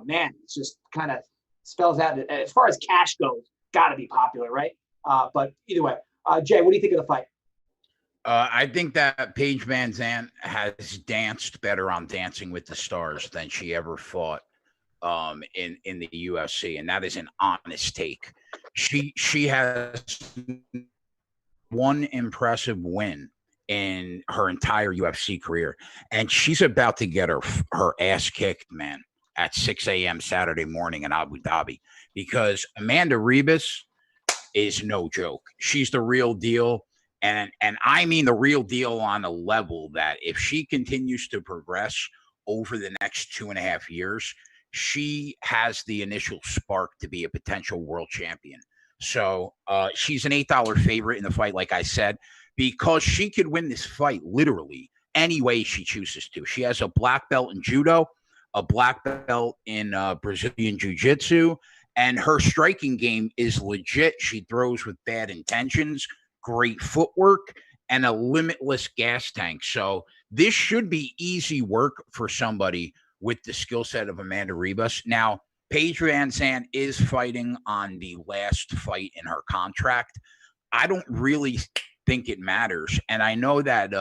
man, it's just kind of spells out as far as cash goes, gotta be popular, right? But either way, Jay, what do you think of the fight? I think that Paige Van Zandt has danced better on Dancing with the Stars than she ever fought in the UFC, and that is an honest take. She has one impressive win in her entire UFC career, and she's about to get her ass kicked, man, at 6 a.m. Saturday morning in Abu Dhabi, because Amanda Ribas is no joke. She's the real deal. And I mean the real deal on a level that if she continues to progress over the next 2.5 years, she has the initial spark to be a potential world champion. So she's an $8 favorite in the fight, like I said, because she could win this fight literally any way she chooses to. She has a black belt in judo, a black belt in Brazilian jiu-jitsu, And her striking game is legit. She throws with bad intentions, great footwork, and a limitless gas tank. So this should be easy work for somebody with the skill set of Amanda Ribas. Now, Paige Van Zandt is fighting on the last fight in her contract. I don't really think it matters. And I know that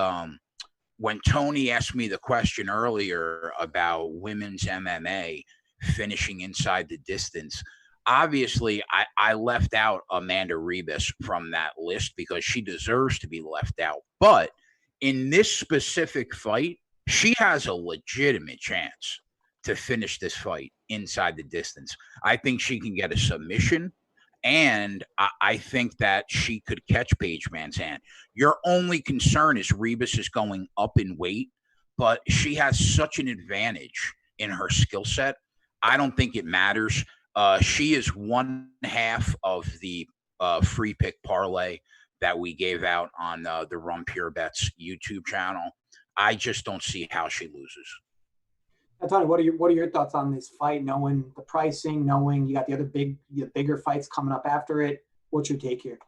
when Tony asked me the question earlier about women's MMA finishing inside the distance, obviously I left out Amanda Ribas from that list because she deserves to be left out. But in this specific fight, she has a legitimate chance to finish this fight inside the distance. I think she can get a submission, and I think that she could catch Paige Van Zandt. Your only concern is Ribas is going up in weight, but she has such an advantage in her skill set. I don't think it matters. She is one half of the free pick parlay that we gave out on the Run Pure Bets YouTube channel. I just don't see how she loses. Now, Tony, what are your thoughts on this fight? Knowing the pricing, knowing you got the other bigger fights coming up after it, what's your take here?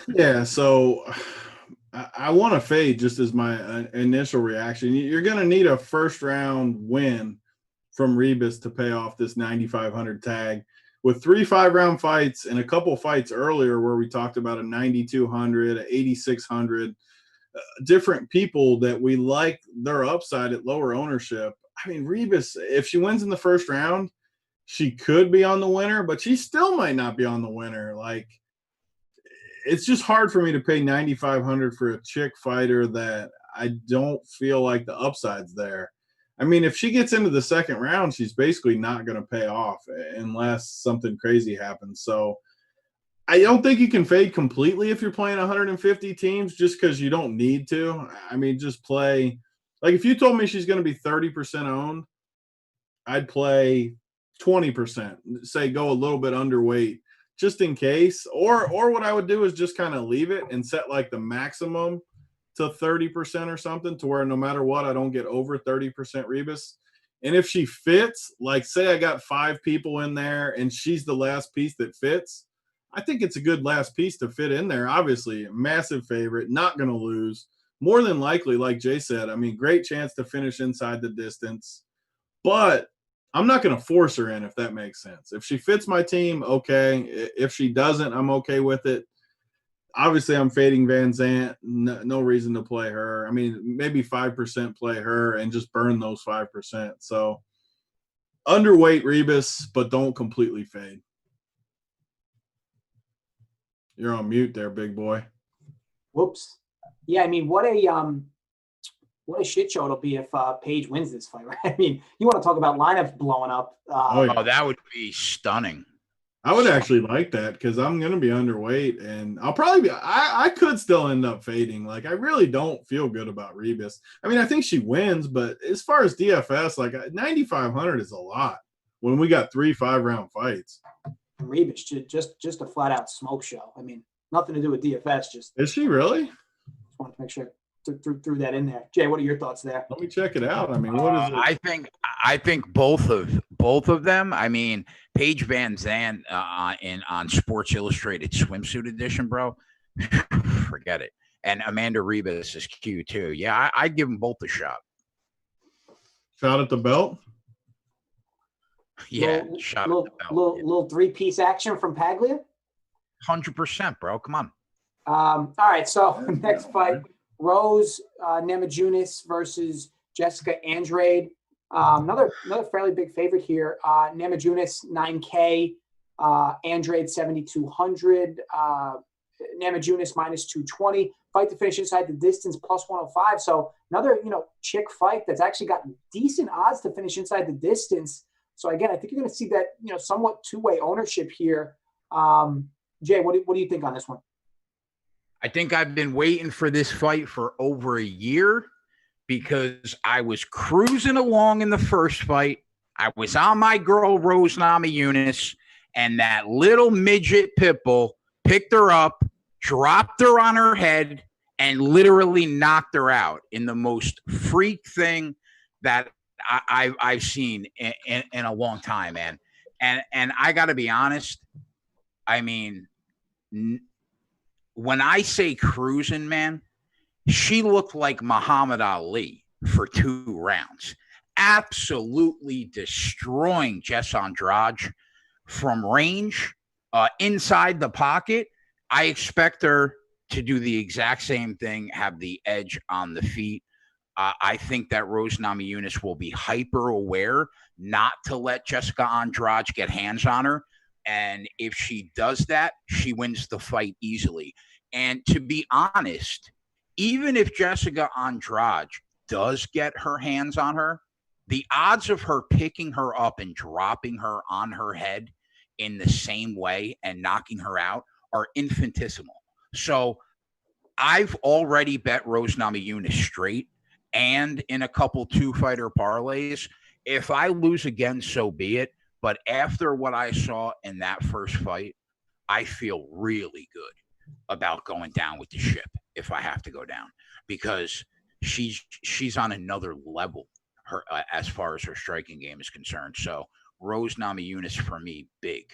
Yeah, so I want to fade just as my initial reaction. You're going to need a first round win from Ribas to pay off this 9,500 tag. With 3 5-round fights and a couple fights earlier where we talked about a 9,200, a 8,600, different people that we like their upside at lower ownership. I mean, Ribas, if she wins in the first round, she could be on the winner, but she still might not be on the winner. Like, it's just hard for me to pay 9,500 for a chick fighter that I don't feel like the upside's there. I mean, if she gets into the second round, she's basically not going to pay off unless something crazy happens. So I don't think you can fade completely if you're playing 150 teams just because you don't need to. I mean, just play. Like, if you told me she's going to be 30% owned, I'd play 20%, say go a little bit underweight just in case. Or what I would do is just kind of leave it and set like the maximum to 30% or something to where no matter what, I don't get over 30% Ribas. And if she fits, like say I got 5 people in there and she's the last piece that fits, I think it's a good last piece to fit in there. Obviously, massive favorite, not going to lose. More than likely, like Jay said, I mean, great chance to finish inside the distance. But I'm not going to force her in, if that makes sense. If she fits my team, okay. If she doesn't, I'm okay with it. Obviously, I'm fading Van Zandt. No reason to play her. I mean, maybe 5% play her and just burn those 5%. So underweight Ribas, but don't completely fade. You're on mute there, big boy. Whoops. Yeah, I mean, what a shit show it'll be if Paige wins this fight, right? I mean, you want to talk about lineups blowing up. Oh, that would be stunning. I would actually like that because I'm going to be underweight and I'll probably be – I could still end up fading. Like, I really don't feel good about Ribas. I mean, I think she wins, but as far as DFS, like 9,500 is a lot when we got 3 5-round fights. Ribas, just a flat-out smoke show. I mean, nothing to do with DFS. Just Is she really? Just wanted to make sure threw that in there. Jay, what are your thoughts there? Let me check it out. I mean, what is it? I think both of them. I mean, Paige Van Zandt on Sports Illustrated Swimsuit Edition, bro. Forget it. And Amanda Ribas is cute too. Yeah, I'd give them both a shot. Shot at the belt? Yeah, shot at the belt. Little 3-piece action from Paglia? 100%, bro. Come on. All right, so next fight, Rose Namajunas versus Jessica Andrade. Another fairly big favorite here. Namajunas 9K, Andrade 7,200, Namajunas minus 220. Fight to finish inside the distance plus 105. So another chick fight that's actually got decent odds to finish inside the distance. So again, I think you're going to see that somewhat two-way ownership here. Jay, what do you think on this one? I think I've been waiting for this fight for over a year because I was cruising along in the first fight. I was on my girl, Rose Namajunas, and that little midget pitbull picked her up, dropped her on her head, and literally knocked her out in the most freak thing that I've seen in a long time, man. And I got to be honest. I mean, when I say cruising, man, she looked like Muhammad Ali for 2 rounds, absolutely destroying Jess Andrade from range, inside the pocket. I expect her to do the exact same thing, have the edge on the feet. I think that Rose Namajunas will be hyper aware not to let Jessica Andrade get hands on her. And if she does that, she wins the fight easily. And to be honest, even if Jessica Andrade does get her hands on her, the odds of her picking her up and dropping her on her head in the same way and knocking her out are infinitesimal. So I've already bet Rose Namajunas straight and in a couple 2-fighter parlays. If I lose again, so be it. But after what I saw in that first fight, I feel really good about going down with the ship if I have to go down, because she's on another level as far as her striking game is concerned. So Rose Namajunas for me, big.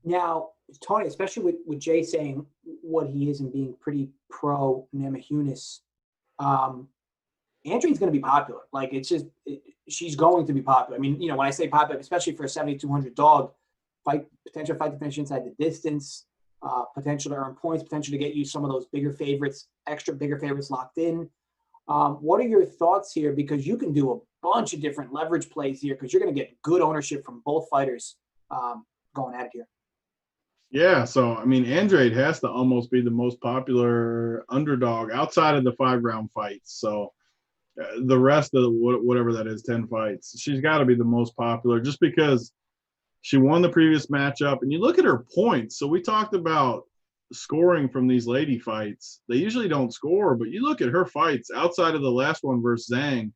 Now, Tony, especially with Jay saying what he is and being pretty pro Namajunas, Andre's going to be popular. Like, it's just she's going to be popular. I mean, when I say popular, especially for a 7,200 dog, potential fight to finish inside the distance, potential to earn points, potential to get you some of those extra bigger favorites locked in. What are your thoughts here? Because you can do a bunch of different leverage plays here because you're going to get good ownership from both fighters going at it here. Yeah, so I mean, Andrade has to almost be the most popular underdog outside of the 5-round fights. So the rest of whatever that is, 10 fights, she's got to be the most popular just because she won the previous matchup. And you look at her points. So we talked about scoring from these lady fights. They usually don't score, but you look at her fights outside of the last one versus Zhang,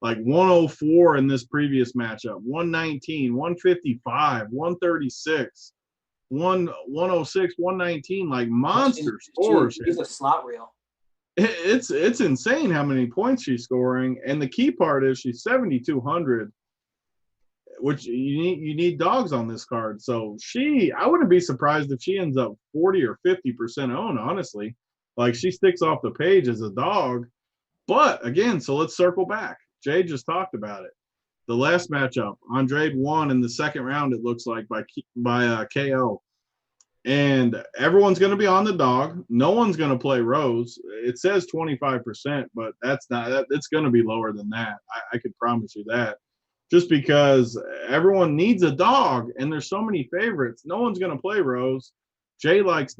like 104 in this previous matchup, 119, 155, 136. 106, 119, like monster scores. She's a slot reel. It's insane how many points she's scoring. And the key part is she's 7,200, which you need dogs on this card. So I wouldn't be surprised if she ends up 40 or 50% owned, honestly. Like, she sticks off the page as a dog. But again, so let's circle back. Jay just talked about it. The last matchup, Andrade won in the second round, it looks like, by KO. And everyone's going to be on the dog. No one's going to play Rose. It says 25%, but that's not. It's going to be lower than that. I could promise you that. Just because everyone needs a dog, and there's so many favorites. No one's going to play Rose. Jay likes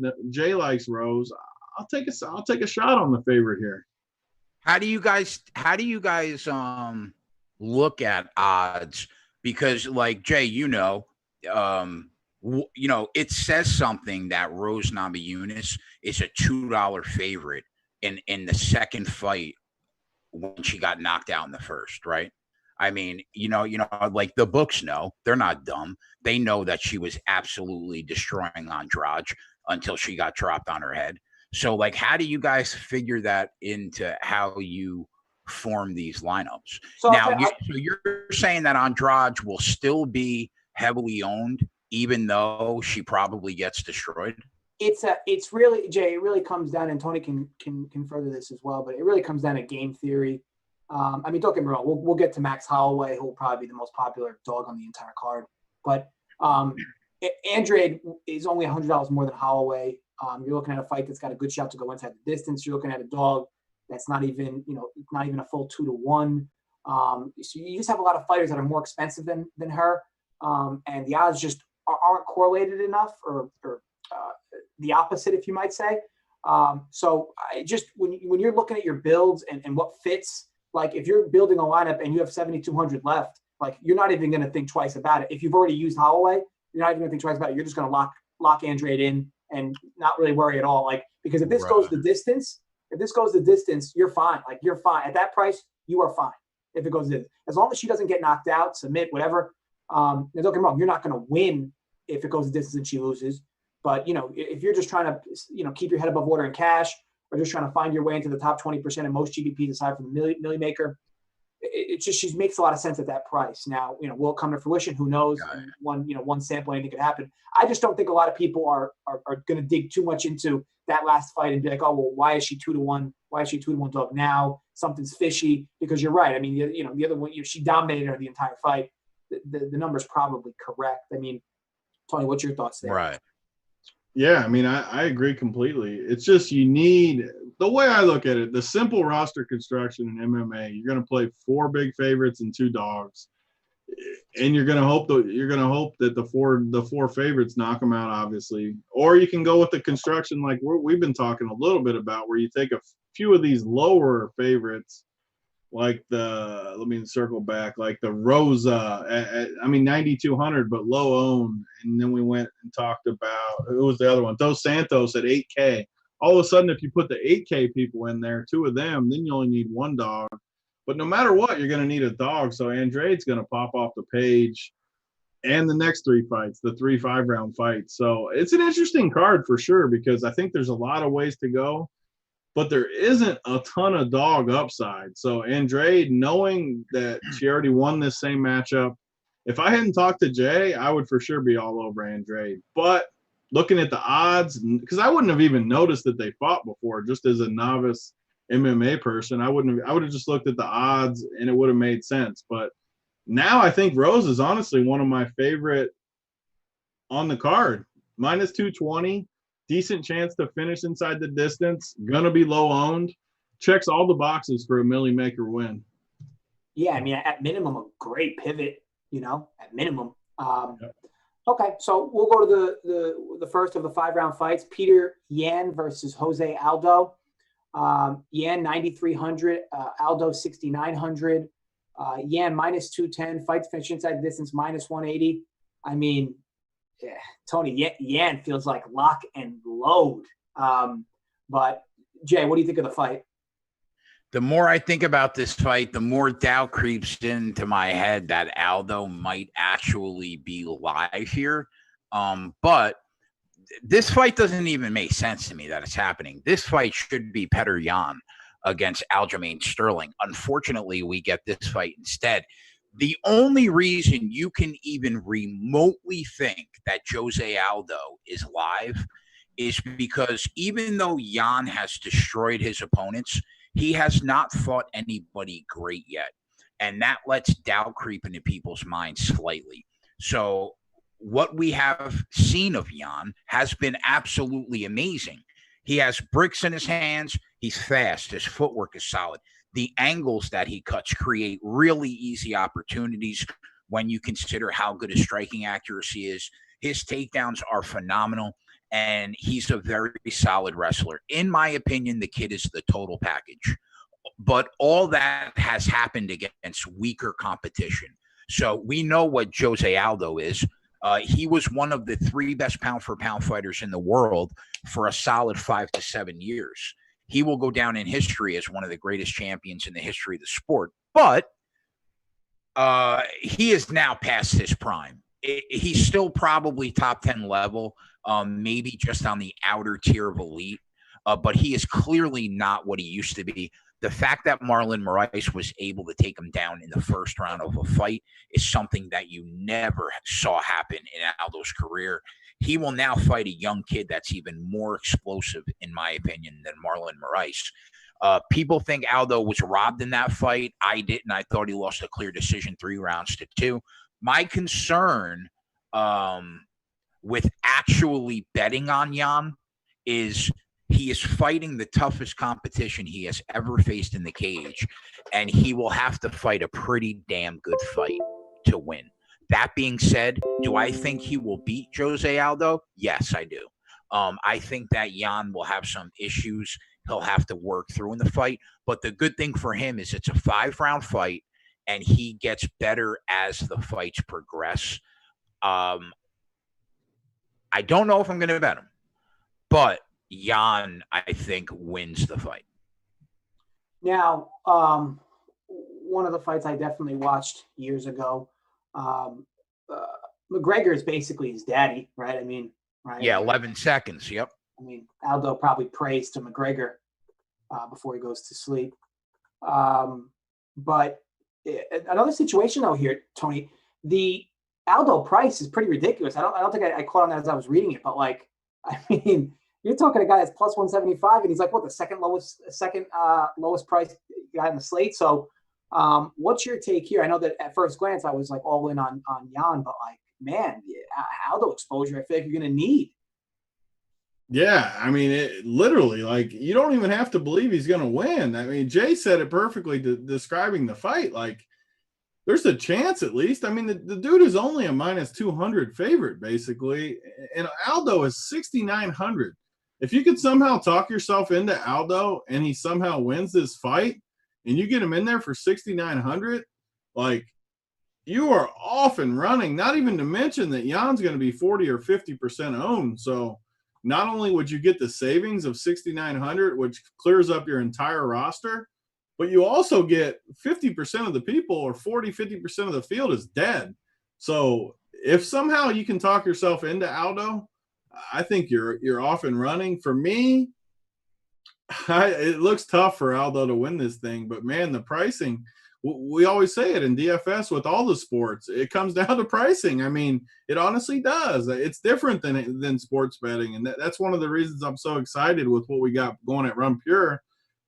Rose. I'll take a shot on the favorite here. How do you guys look at odds? Because, like, Jay, it says something that Rose Namajunas is a $2 favorite in the second fight when she got knocked out in the first, right? I mean, like, the books know, they're not dumb. They know that she was absolutely destroying Andrade until she got dropped on her head. So, like, how do you guys figure that into how you form these lineups? So you're saying that Andrade will still be heavily owned, even though she probably gets destroyed? It's really, Jay, it really comes down, and Tony can further this as well, but it really comes down to game theory. I mean, don't get me wrong, we'll get to Max Holloway, who will probably be the most popular dog on the entire card. But Andrade is only $100 more than Holloway. You're looking at a fight that's got a good shot to go inside the distance. You're looking at a dog that's not even a full 2-1. So you just have a lot of fighters that are more expensive than her. And the odds just aren't correlated enough, or the opposite, if you might say. So I just, when you're looking at your builds and what fits, like, if you're building a lineup and you have 7,200 left, like, you're not even going to think twice about it. If you've already used Holloway, you're not even going to think twice about it. You're just going to lock Andrade in and not really worry at all. Like, because if this goes the distance, you're fine. Like, you're fine at that price. You are fine if it goes the distance, as long as she doesn't get knocked out, submit, whatever. Don't get me wrong, you're not going to win if it goes the distance and she loses. But, if you're just trying to, keep your head above water in cash, or just trying to find your way into the top 20% in most GPPs aside from the Millie Maker, it's just she makes a lot of sense at that price. Now, will it come to fruition? Who knows? One sample, anything could happen. I just don't think a lot of people are going to dig too much into that last fight and be like, oh, well, why is she 2-1? Why is she 2-1 dog now? Something's fishy. Because you're right. I mean, the other one, she dominated her the entire fight. The number's probably correct. I mean, Tony, what's your thoughts there? Right. Yeah, I mean, I agree completely. It's just you need the way I look at it, the simple roster construction in MMA, you're going to play 4 big favorites and 2 dogs. And you're going to hope that the four favorites knock them out, obviously. Or you can go with the construction like we've been talking a little bit about, where you take a few of these lower favorites, like let me circle back, like the Rosa, 9,200, but low owned. And then we went and talked about, who was the other one? Dos Santos at 8K. All of a sudden, if you put the 8K people in there, 2 of them, then you only need 1 dog. But no matter what, you're going to need a dog. So Andrade's going to pop off the page, and the next 3 fights, the 3 5-round fights. So it's an interesting card for sure, because I think there's a lot of ways to go, but there isn't a ton of dog upside. So Andrade, knowing that she already won this same matchup, if I hadn't talked to Jay, I would for sure be all over Andrade. But looking at the odds, because I wouldn't have even noticed that they fought before, just as a novice MMA person, I would have just looked at the odds and it would have made sense. But now I think Rose is honestly one of my favorite on the card. Minus 220, decent chance to finish inside the distance, gonna be low owned, checks all the boxes for a Millie Maker win. Yeah, I mean, at minimum, a great pivot, at minimum. Yep. Okay, so we'll go to the first of the 5-round fights. Peter Yan versus Jose Aldo. Yan 9,300, Aldo 6,900. Yan minus 210, fights finish inside distance minus 180. I mean, Tony, Yan feels like lock and load. But Jay, what do you think of the fight? The more I think about this fight, the more doubt creeps into my head that Aldo might actually be live here. But this fight doesn't even make sense to me that it's happening. This fight should be Petr Yan against Aljamain Sterling. Unfortunately, we get this fight instead. The only reason you can even remotely think that Jose Aldo is live is because even though Yan has destroyed his opponents, he has not fought anybody great yet. And that lets doubt creep into people's minds slightly. So what we have seen of Yan has been absolutely amazing. He has bricks in his hands. He's fast. His footwork is solid. The angles that he cuts create really easy opportunities when you consider how good his striking accuracy is. His takedowns are phenomenal, and he's a very solid wrestler. In my opinion, the kid is the total package. But all that has happened against weaker competition. So we know what Jose Aldo is. He was one of the 3 best pound-for-pound fighters in the world for a solid 5 to 7 years. He will go down in history as one of the greatest champions in the history of the sport. But he is now past his prime. He's still probably top 10 level, maybe just on the outer tier of elite. But he is clearly not what he used to be. The fact that Marlon Moraes was able to take him down in the first round of a fight is something that you never saw happen in Aldo's career. He will now fight a young kid that's even more explosive, in my opinion, than Marlon Moraes. People think Aldo was robbed in that fight. I didn't. I thought he lost a clear decision 3 rounds to 2. My concern with actually betting on Yan is he is fighting the toughest competition he has ever faced in the cage, and he will have to fight a pretty damn good fight to win. That being said, do I think he will beat Jose Aldo? Yes, I do. I think that Yan will have some issues he'll have to work through in the fight, but the good thing for him is it's a 5-round fight, and he gets better as the fights progress. I don't know if I'm going to bet him, but Yan, I think, wins the fight. Now, one of the fights I definitely watched years ago, McGregor is basically his daddy, right? I mean, right? Yeah, 11 seconds. Yep. I mean, Aldo probably prays to McGregor before he goes to sleep. But another situation though here, Tony, the Aldo price is pretty ridiculous. I don't think I caught on that as I was reading it, but like, I mean, you're talking a guy that's plus 175 and he's like, what, the second lowest price guy on the slate. So what's your take here? I know that at first glance, I was like all in on Jan, but like, man, Aldo exposure, I feel like you're going to need. Yeah, I mean, it literally, like, you don't even have to believe he's going to win. I mean, Jay said it perfectly describing the fight. Like, there's a chance at least. I mean, the dude is only a minus 200 favorite, basically, and Aldo is 6,900. If you could somehow talk yourself into Aldo and he somehow wins this fight and you get him in there for 6,900, like, you are off and running, not even to mention that Jan's going to be 40 or 50% owned. So not only would you get the savings of 6,900, which clears up your entire roster, but you also get 50% of the people, or 40, 50% of the field is dead. So if somehow you can talk yourself into Aldo, I think you're off and running. For me, it looks tough for Aldo to win this thing, but man, the pricing, we always say it in DFS with all the sports, it comes down to pricing. I mean, it honestly does. It's different than sports betting, and that's one of the reasons I'm so excited with what we got going at Run Pure.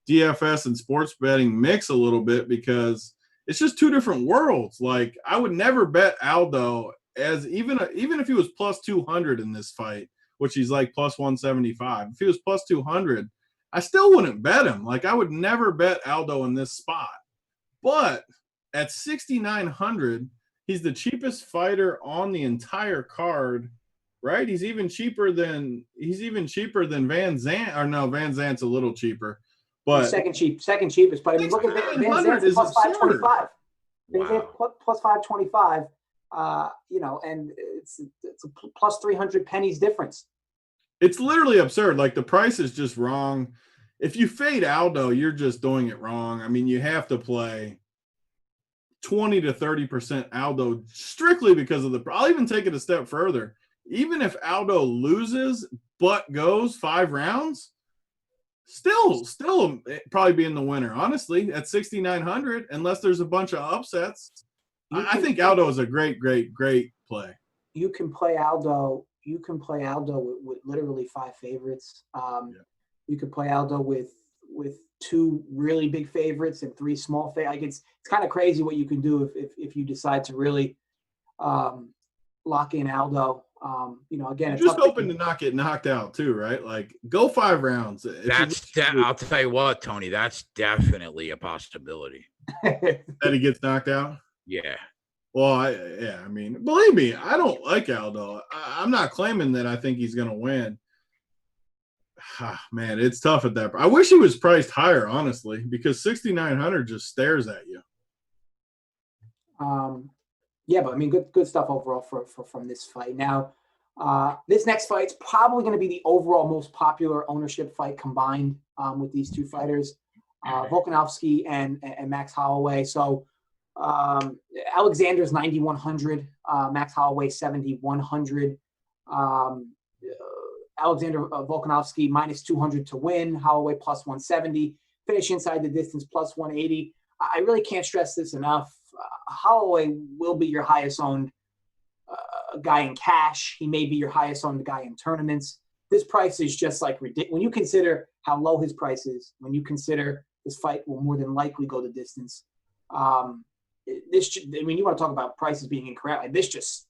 DFS and sports betting mix a little bit because it's just two different worlds. Like, I would never bet Aldo as even if he was plus 200 in this fight, which he's like plus 175. If he was plus 200, I still wouldn't bet him. Like, I would never bet Aldo in this spot. But at 6,900, he's the cheapest fighter on the entire card, right? He's even cheaper than Van Zandt. Or no, Van Zandt's a little cheaper. But second cheapest. But I mean, look at Van Zandt plus 525. Van Zandt plus 525. And it's a plus 300 pennies difference. It's literally absurd. Like, the price is just wrong. If you fade Aldo, you're just doing it wrong. I mean, you have to play 20 to 30% Aldo strictly because of I'll even take it a step further. Even if Aldo loses but goes 5 rounds, still probably being the winner, honestly, at 6,900, unless there's a bunch of upsets. I think Aldo is a great play. You can play Aldo with literally 5 favorites. You could play Aldo with 2 really big favorites and 3 small favorites. Like, it's kind of crazy what you can do if you decide to really lock in Aldo. Again, you're just hoping to not get knocked out too, right? Like, go 5 rounds. I'll tell you what, Tony, that's definitely a possibility. That he gets knocked out? Yeah. Well, I mean, believe me, I don't like Aldo. I'm not claiming that I think he's going to win. Man, it's tough at that. I wish he was priced higher, honestly, because 6,900 just stares at you. Yeah, but I mean, good stuff overall from this fight. Now, this next fight's probably going to be the overall most popular ownership fight combined with these 2 fighters, Volkanovski and Max Holloway. So Alexander's 9,100, Max Holloway 7,100. Alexander Volkanovski minus 200 to win, Holloway plus 170, finish inside the distance plus 180. I really can't stress this enough. Holloway will be your highest owned guy in cash. He may be your highest owned guy in tournaments. This price is just like ridiculous. When you consider how low his price is, when you consider this fight will more than likely go the distance, you want to talk about prices being incorrect. Like, this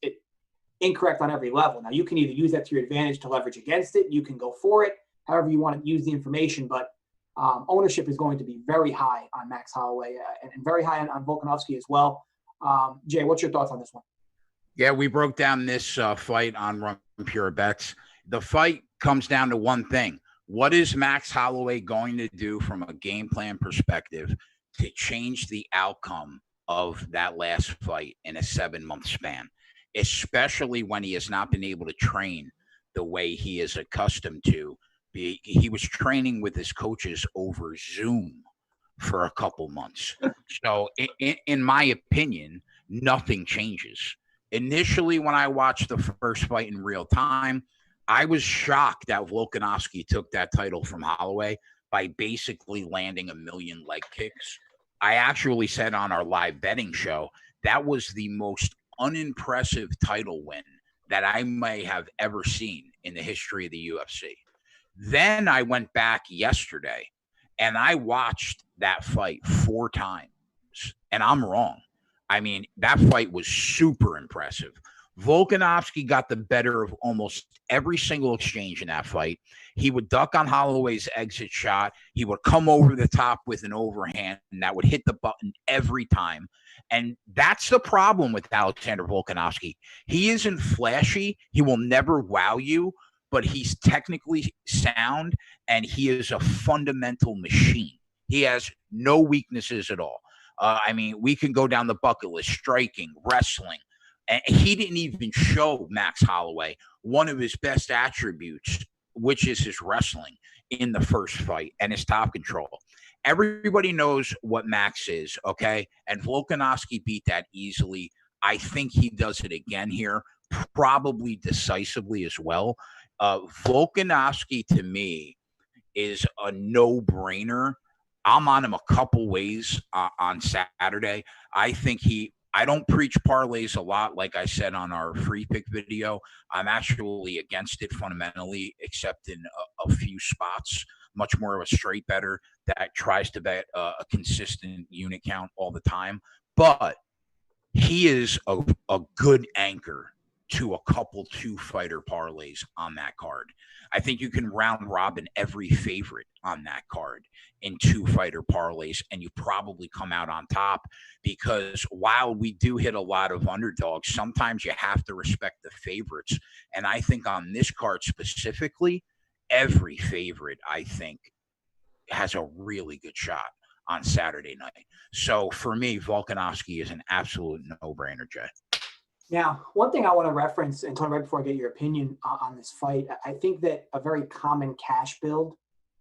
incorrect on every level. Now, you can either use that to your advantage to leverage against it. You can go for it, however you want to use the information. But ownership is going to be very high on Max Holloway and very high on Volkanovski as well. Jay, what's your thoughts on this one? Yeah, we broke down this fight on Run Pure Bets. The fight comes down to one thing. What is Max Holloway going to do from a game plan perspective to change the outcome of that last fight in a 7-month span, especially when he has not been able to train the way he is accustomed to? He was training with his coaches over Zoom for a couple months. So in my opinion, nothing changes. Initially, when I watched the first fight in real time, I was shocked that Volkanovski took that title from Holloway by basically landing 1 million leg kicks. I actually said on our live betting show that was the most unimpressive title win that I may have ever seen in the history of the UFC. Then I went back yesterday and I watched that fight 4 times, and I'm wrong. I mean, that fight was super impressive. Volkanovski got the better of almost every single exchange in that fight. He would duck on Holloway's exit shot. He would come over the top with an overhand, and that would hit the button every time. And that's the problem with Alexander Volkanovski. He isn't flashy. He will never wow you, but he's technically sound, and he is a fundamental machine. He has no weaknesses at all. I mean, we can go down the bucket list: striking, wrestling. And he didn't even show Max Holloway one of his best attributes, which is his wrestling in the first fight and his top control. Everybody knows what Max is, okay? And Volkanovski beat that easily. I think he does it again here, probably decisively as well. Volkanovski, to me, is a no-brainer. I'm on him a couple ways on Saturday. I don't preach parlays a lot, like I said on our free pick video. I'm actually against it fundamentally, except in a few spots. Much more of a straight better that tries to bet a consistent unit count all the time. But he is a good anchor to a couple 2-fighter parlays on that card. I think you can round robin every favorite on that card in 2-fighter parlays, and you probably come out on top, because while we do hit a lot of underdogs, sometimes you have to respect the favorites. And I think on this card specifically, every favorite, I think, has a really good shot on Saturday night. So for me, Volkanovski is an absolute no-brainer, Jay. Now, one thing I want to reference, and Tony, right before I get your opinion on this fight, I think that a very common cash build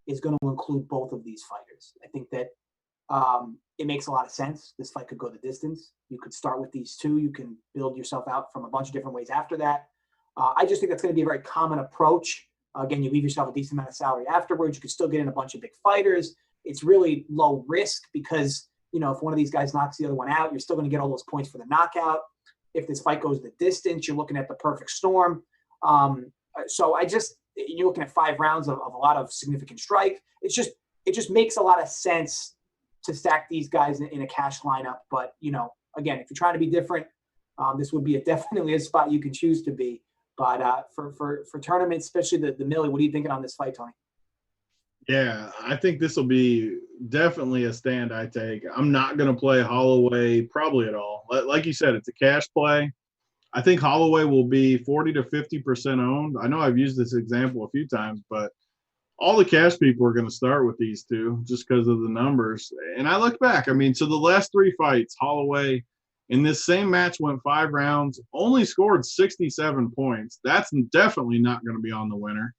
is going to include both of these fighters. I think that it makes a lot of sense. This fight could go the distance. You could start with these two. You can build yourself out from a bunch of different ways after that. I just think that's going to be a very common approach. Again, you leave yourself a decent amount of salary afterwards. You could still get in a bunch of big fighters. It's really low risk because, you know, if one of these guys knocks the other one out, you're still going to get all those points for the knockout. If this fight goes the distance, you're looking at the perfect storm. So you're looking at 5 rounds of a lot of significant strike. It just makes a lot of sense to stack these guys in a cash lineup. But, you know, again, if you're trying to be different, this would be definitely a spot you can choose to be. But for tournaments, especially the Millie, what are you thinking on this fight, Tony? Yeah, I think this will be definitely a stand I take. I'm not going to play Holloway probably at all. Like you said, it's a cash play. I think Holloway will be 40 to 50% owned. I know I've used this example a few times, but all the cash people are going to start with these two just because of the numbers. And I look back, I mean, so the last 3 fights, Holloway in this same match went 5 rounds, only scored 67 points. That's definitely not going to be on the winner.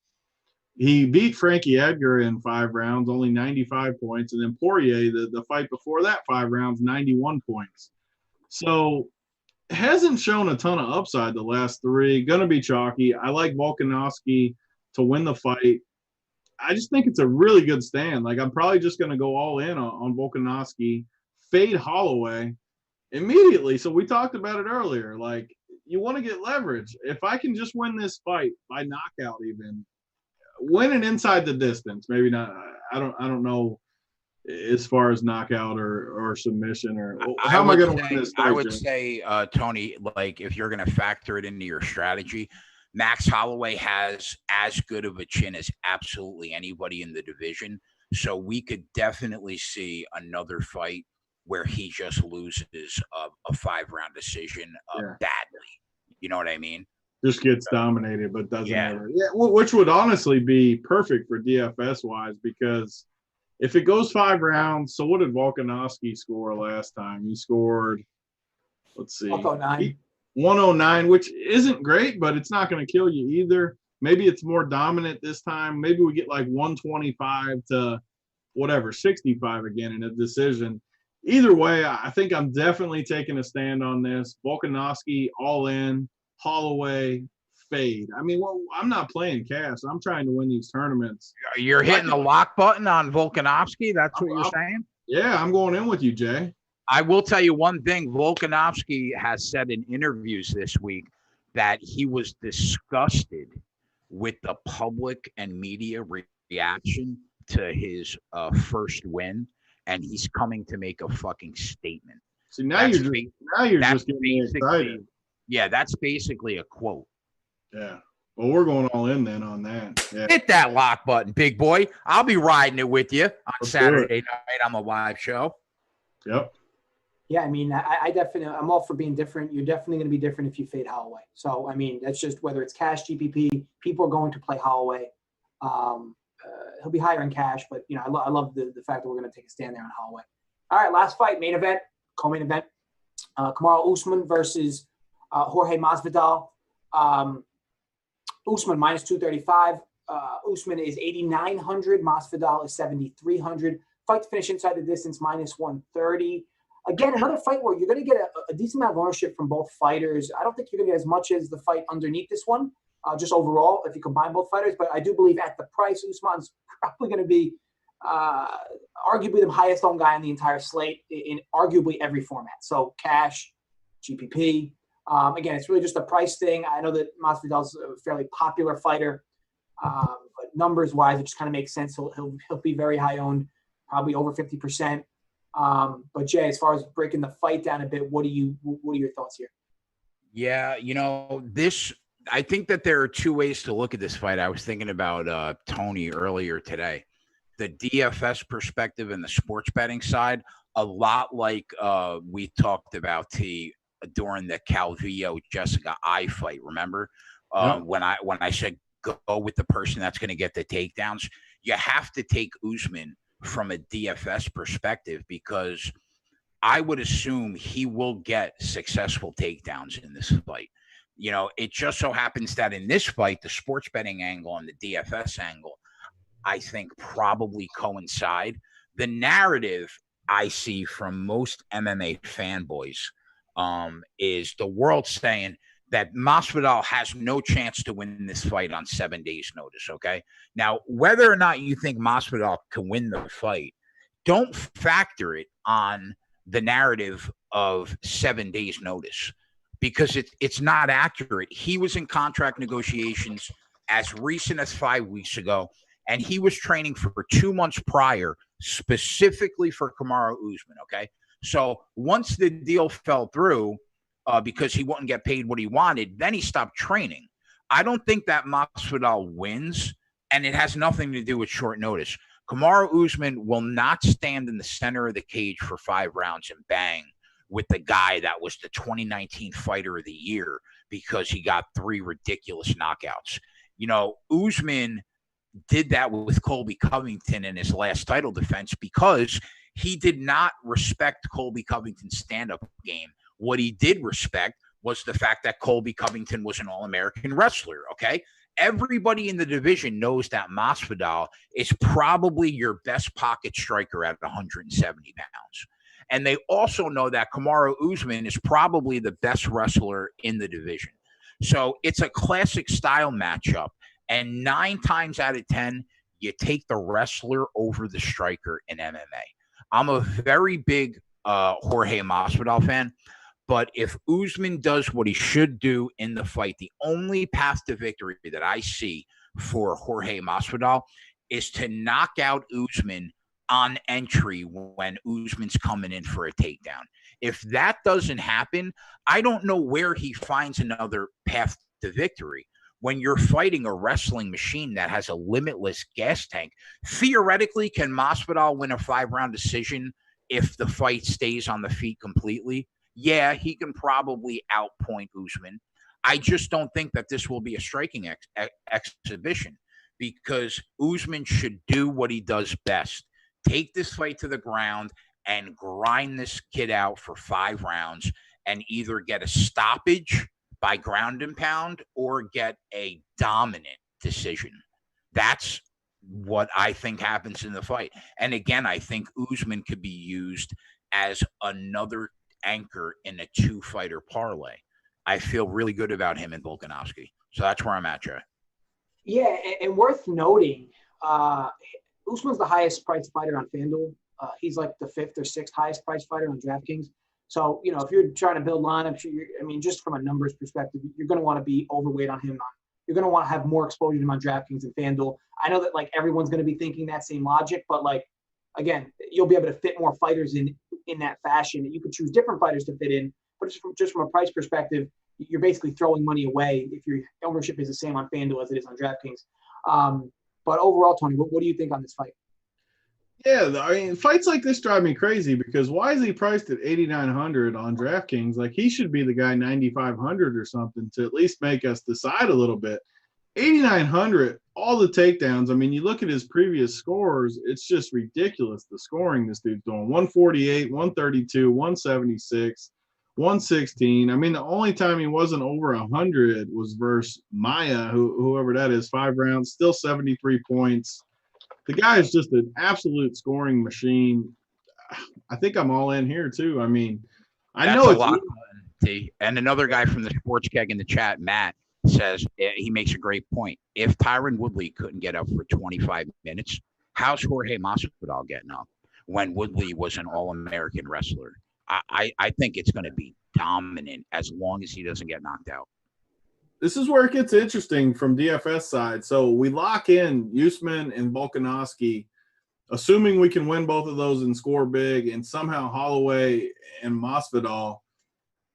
He beat Frankie Edgar in 5 rounds, only 95 points. And then Poirier, the fight before that, 5 rounds, 91 points. So hasn't shown a ton of upside the last 3. Going to be chalky. I like Volkanovski to win the fight. I just think it's a really good stand. Like, I'm probably just going to go all in on Volkanovski, fade Holloway immediately. So we talked about it earlier. Like, you want to get leverage. If I can just win this fight by knockout even, win it inside the distance, maybe not. I don't know as far as knockout or submission or how am I going to win this fight? I would say, Tony, like if you're going to factor it into your strategy, Max Holloway has as good of a chin as absolutely anybody in the division. So we could definitely see another fight where he just loses a 5-round decision badly. You know what I mean? Just gets dominated, but doesn't ever. Yeah, which would honestly be perfect for DFS wise, because if it goes 5 rounds, so what did Volkanovski score last time? He scored, let's see, 109, which isn't great, but it's not going to kill you either. Maybe it's more dominant this time. Maybe we get like 125 to whatever, 65 again in a decision. Either way, I think I'm definitely taking a stand on this. Volkanovski all in. Holloway fade. I mean, well, I'm not playing cash. I'm trying to win these tournaments. You're hitting the lock button on Volkanovski. That's what you're saying? Yeah, I'm going in with you, Jay. I will tell you one thing. Volkanovski has said in interviews this week that he was disgusted with the public and media reaction to his first win, and he's coming to make a fucking statement. See, now That's you're just getting me excited. Yeah, that's basically a quote. Yeah. Well, we're going all in then on that. Yeah. Hit that lock button, big boy. I'll be riding it with you on Let's Saturday night on the live show. Yep. Yeah, I mean, I definitely, I'm all for being different. You're definitely going to be different if you fade Holloway. So, I mean, that's just whether it's cash, GPP, people are going to play Holloway. He'll be higher in cash, but, you know, I love the fact that we're going to take a stand there on Holloway. All right, last fight, main event, co-main event. Kamaru Usman versus Jorge Masvidal. Usman minus 235. Usman is 8,900. Masvidal is 7,300. Fight to finish inside the distance, minus 130. Again, another fight where you're going to get a decent amount of ownership from both fighters. I don't think you're going to get as much as the fight underneath this one, just overall, if you combine both fighters. But I do believe at the price, Usman's probably going to be arguably the highest owned guy on the entire slate in arguably every format. So cash, GPP. Again, it's really just a price thing. I know that Masvidal's a fairly popular fighter, but numbers-wise, it just kind of makes sense. He'll be very high owned, probably over 50%. But Jay, as far as breaking the fight down a bit, what are your thoughts here? Yeah, you know, I think that there are two ways to look at this fight. I was thinking about Tony earlier today. The DFS perspective and the sports betting side, a lot like we talked about during the Calvillo Jessica I fight. Remember when I said go with the person that's going to get the takedowns? You have to take Usman from a DFS perspective, because I would assume he will get successful takedowns in this fight. You know, it just so happens that in this fight, the sports betting angle and the DFS angle, I think, probably coincide. The narrative I see from most MMA fanboys is the world saying that Masvidal has no chance to win this fight on 7 days' notice, okay? Now, whether or not you think Masvidal can win the fight, don't factor it on the narrative of 7 days' notice, because it's not accurate. He was in contract negotiations as recent as 5 weeks ago, and he was training for 2 months prior specifically for Kamaru Usman, okay? So once the deal fell through, because he wouldn't get paid what he wanted, then he stopped training. I don't think that Masvidal wins, and it has nothing to do with short notice. Kamaru Usman will not stand in the center of the cage for 5 rounds and bang with the guy that was the 2019 Fighter of the Year because he got 3 ridiculous knockouts. You know, Usman did that with Colby Covington in his last title defense because he did not respect Colby Covington's stand-up game. What he did respect was the fact that Colby Covington was an All-American wrestler, okay? Everybody in the division knows that Masvidal is probably your best pocket striker at 170 pounds. And they also know that Kamaru Usman is probably the best wrestler in the division. So it's a classic style matchup. And 9 times out of 10, you take the wrestler over the striker in MMA. I'm a very big Jorge Masvidal fan. But if Usman does what he should do in the fight, the only path to victory that I see for Jorge Masvidal is to knock out Usman on entry when Usman's coming in for a takedown. If that doesn't happen, I don't know where he finds another path to victory. When you're fighting a wrestling machine that has a limitless gas tank, theoretically, can Masvidal win a 5-round decision if the fight stays on the feet completely? Yeah, he can probably outpoint Usman. I just don't think that this will be a striking exhibition, because Usman should do what he does best. Take this fight to the ground and grind this kid out for 5 rounds and either get a stoppage by ground and pound or get a dominant decision. That's what I think happens in the fight. And again, I think Usman could be used as another anchor in a 2-fighter parlay. I feel really good about him and Volkanovski. So that's where I'm at, Jay. Yeah, and worth noting, Usman's the highest priced fighter on FanDuel. He's like the 5th or 6th highest price fighter on DraftKings. So, if you're trying to build lineups, just from a numbers perspective, you're going to want to be overweight on him. You're going to want to have more exposure to him on DraftKings and FanDuel. I know that everyone's going to be thinking that same logic, but again, you'll be able to fit more fighters in that fashion. You could choose different fighters to fit in, but just from a price perspective, you're basically throwing money away if your ownership is the same on FanDuel as it is on DraftKings. But overall, Tony, what do you think on this fight? Yeah, fights like this drive me crazy because why is he priced at 8,900 on DraftKings? He should be the guy 9,500 or something to at least make us decide a little bit. 8,900, all the takedowns. You look at his previous scores, it's just ridiculous the scoring this dude's doing. 148, 132, 176, 116. The only time he wasn't over 100 was versus Maya, whoever that is, 5 rounds, still 73 points. The guy is just an absolute scoring machine. I think I'm all in here too. I know it's a lot. And another guy from the Sports Keg in the chat, Matt, says he makes a great point. If Tyron Woodley couldn't get up for 25 minutes, how's Jorge Masvidal getting up when Woodley was an All-American wrestler? I think it's going to be dominant as long as he doesn't get knocked out. This is where it gets interesting from DFS side. So we lock in Usman and Volkanovski, assuming we can win both of those and score big, and somehow Holloway and Masvidal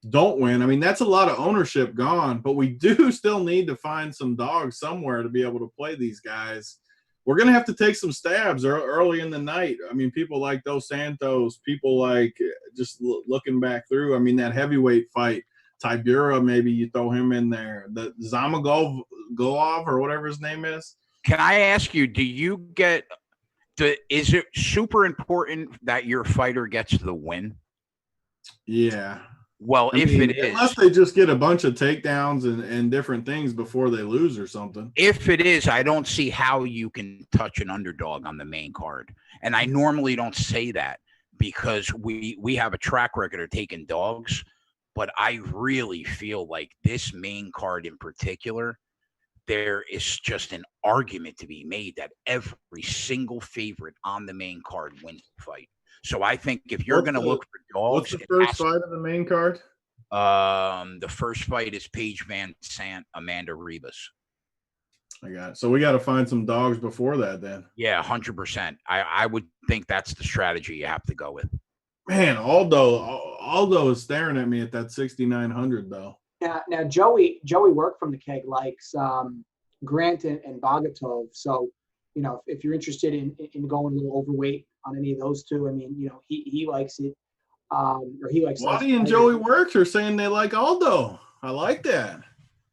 don't win. That's a lot of ownership gone, but we do still need to find some dogs somewhere to be able to play these guys. We're going to have to take some stabs early in the night. People like Dos Santos, people like just looking back through. that heavyweight fight, Tybura, maybe you throw him in there. The Zamagov or whatever his name is. Can I ask you, is it super important that your fighter gets the win? Yeah. Well, if it is. Unless they just get a bunch of takedowns and different things before they lose or something. If it is, I don't see how you can touch an underdog on the main card. And I normally don't say that because we have a track record of taking dogs. But I really feel like this main card in particular, there is just an argument to be made that every single favorite on the main card wins the fight. So I think if you're going to look for dogs. What's the first fight of the main card? The first fight is Paige Van Sant, Amanda Ribas. I got it. So we got to find some dogs before that then. Yeah, 100%. I would think that's the strategy you have to go with. Man, Aldo is staring at me at that 6,900 though. Now Joey Work from the Keg likes Grant and Bogatov. So, if you're interested in going a little overweight on any of those two, he likes it. Or he likes. Waddy and Joey Works are saying they like Aldo. I like that.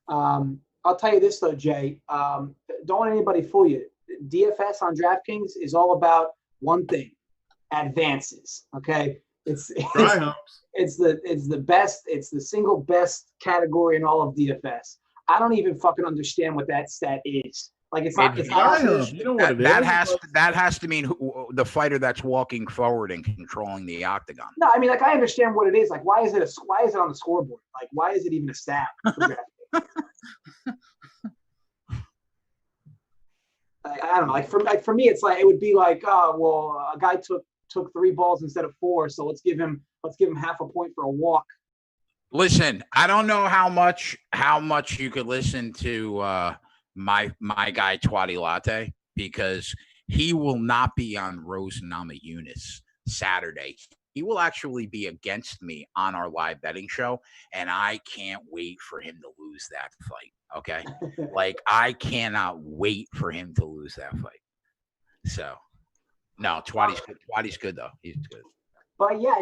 I'll tell you this though, Jay. Don't let anybody fool you. DFS on DraftKings is all about one thing: advances. Okay. It's the best. It's the single best category in all of DFS. I don't even fucking understand what that stat is. It's not. You know what it is? That has to mean the fighter that's walking forward and controlling the octagon. No, I understand what it is. Why is it on the scoreboard? Why is it even a stat? I don't know. For me, it's it would be a guy took 3 balls instead of 4, so let's give him half a point for a walk. Listen, I don't know how much you could listen to my guy Twatty Latte, because he will not be on Rose Namajunas Saturday. He will actually be against me on our live betting show, and I can't wait for him to lose that fight. Okay, I cannot wait for him to lose that fight. So. No, Twatty's good though. He's good. But yeah,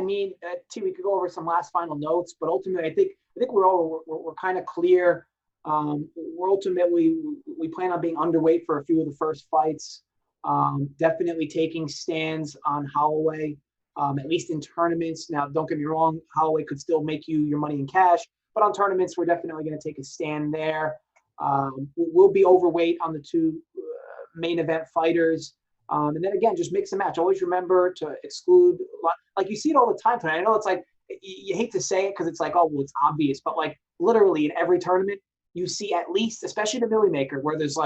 T, we could go over some last final notes, but ultimately, I think we're kind of clear. We're ultimately we plan on being underweight for a few of the first fights. Definitely taking stands on Holloway, at least in tournaments. Now, don't get me wrong, Holloway could still make you your money in cash, but on tournaments, we're definitely going to take a stand there. We'll be overweight on the 2 main event fighters. And then again, just mix and match. Always remember to exclude, you see it all the time. I know it's you hate to say it because it's it's obvious, but literally in every tournament, you see at least, especially the Millie Maker, where there's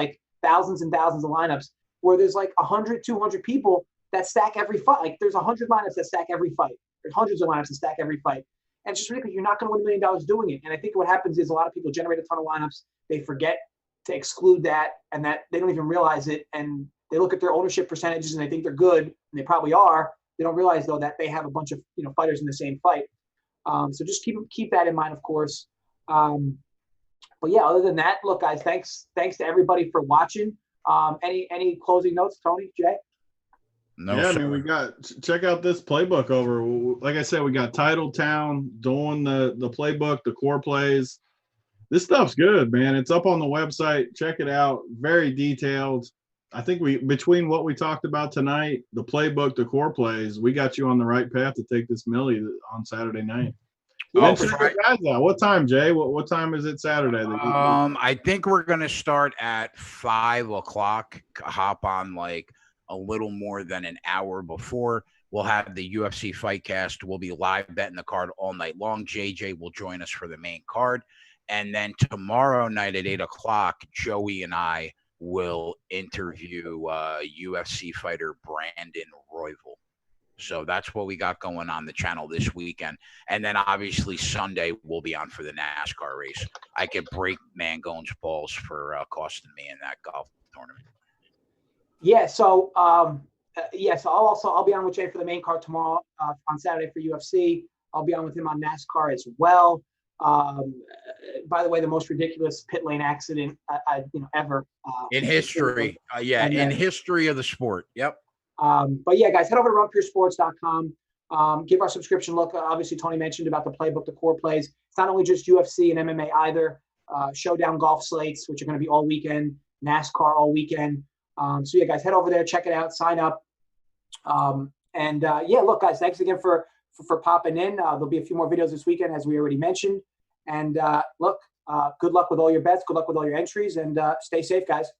thousands and thousands of lineups, where there's 100, 200 people that stack every fight. Like there's 100 lineups that stack every fight. There's hundreds of lineups that stack every fight. And it's just ridiculous. You're not going to win $1 million doing it. And I think what happens is a lot of people generate a ton of lineups. They forget to exclude that, and that they don't even realize it. And they look at their ownership percentages and they think they're good, and they probably are. They don't realize though that they have a bunch of fighters in the same fight. So just keep that in mind, of course. But yeah, other than that, look, guys, thanks to everybody for watching. Any closing notes, Tony, Jay? No, yeah, sir. I mean, we got check out this playbook over. Like I said, we got Titletown doing the playbook, the core plays. This stuff's good, man. It's up on the website. Check it out. Very detailed. I think between what we talked about tonight, the playbook, the core plays, we got you on the right path to take this Millie on Saturday night. Yeah, check the guys out. What time, Jay? What time is it Saturday? I think we're gonna start at 5 o'clock. Hop on like a little more than an hour before. We'll have the UFC fight cast. We'll be live betting the card all night long. JJ will join us for the main card. And then tomorrow night at 8 o'clock, Joey and I will interview UFC fighter Brandon Royval. So that's what we got going on the channel this weekend. And then obviously Sunday we'll be on for the NASCAR race. I could break Mangone's balls for costing me in that golf tournament. Yeah. So I'll be on with Jay for the main card tomorrow on Saturday for UFC. I'll be on with him on NASCAR as well. By the way, the most ridiculous pit lane accident ever in history. In history of the sport. Yep. But yeah, guys, head over to runpuresports.com. Give our subscription look. Obviously, Tony mentioned about the playbook, the core plays. It's not only just UFC and MMA either. Showdown golf slates, which are going to be all weekend. NASCAR all weekend. So yeah, guys, head over there, check it out, sign up. Look, guys, thanks again for popping in. There'll be a few more videos this weekend, as we already mentioned. And good luck with all your bets. Good luck with all your entries, and stay safe, guys.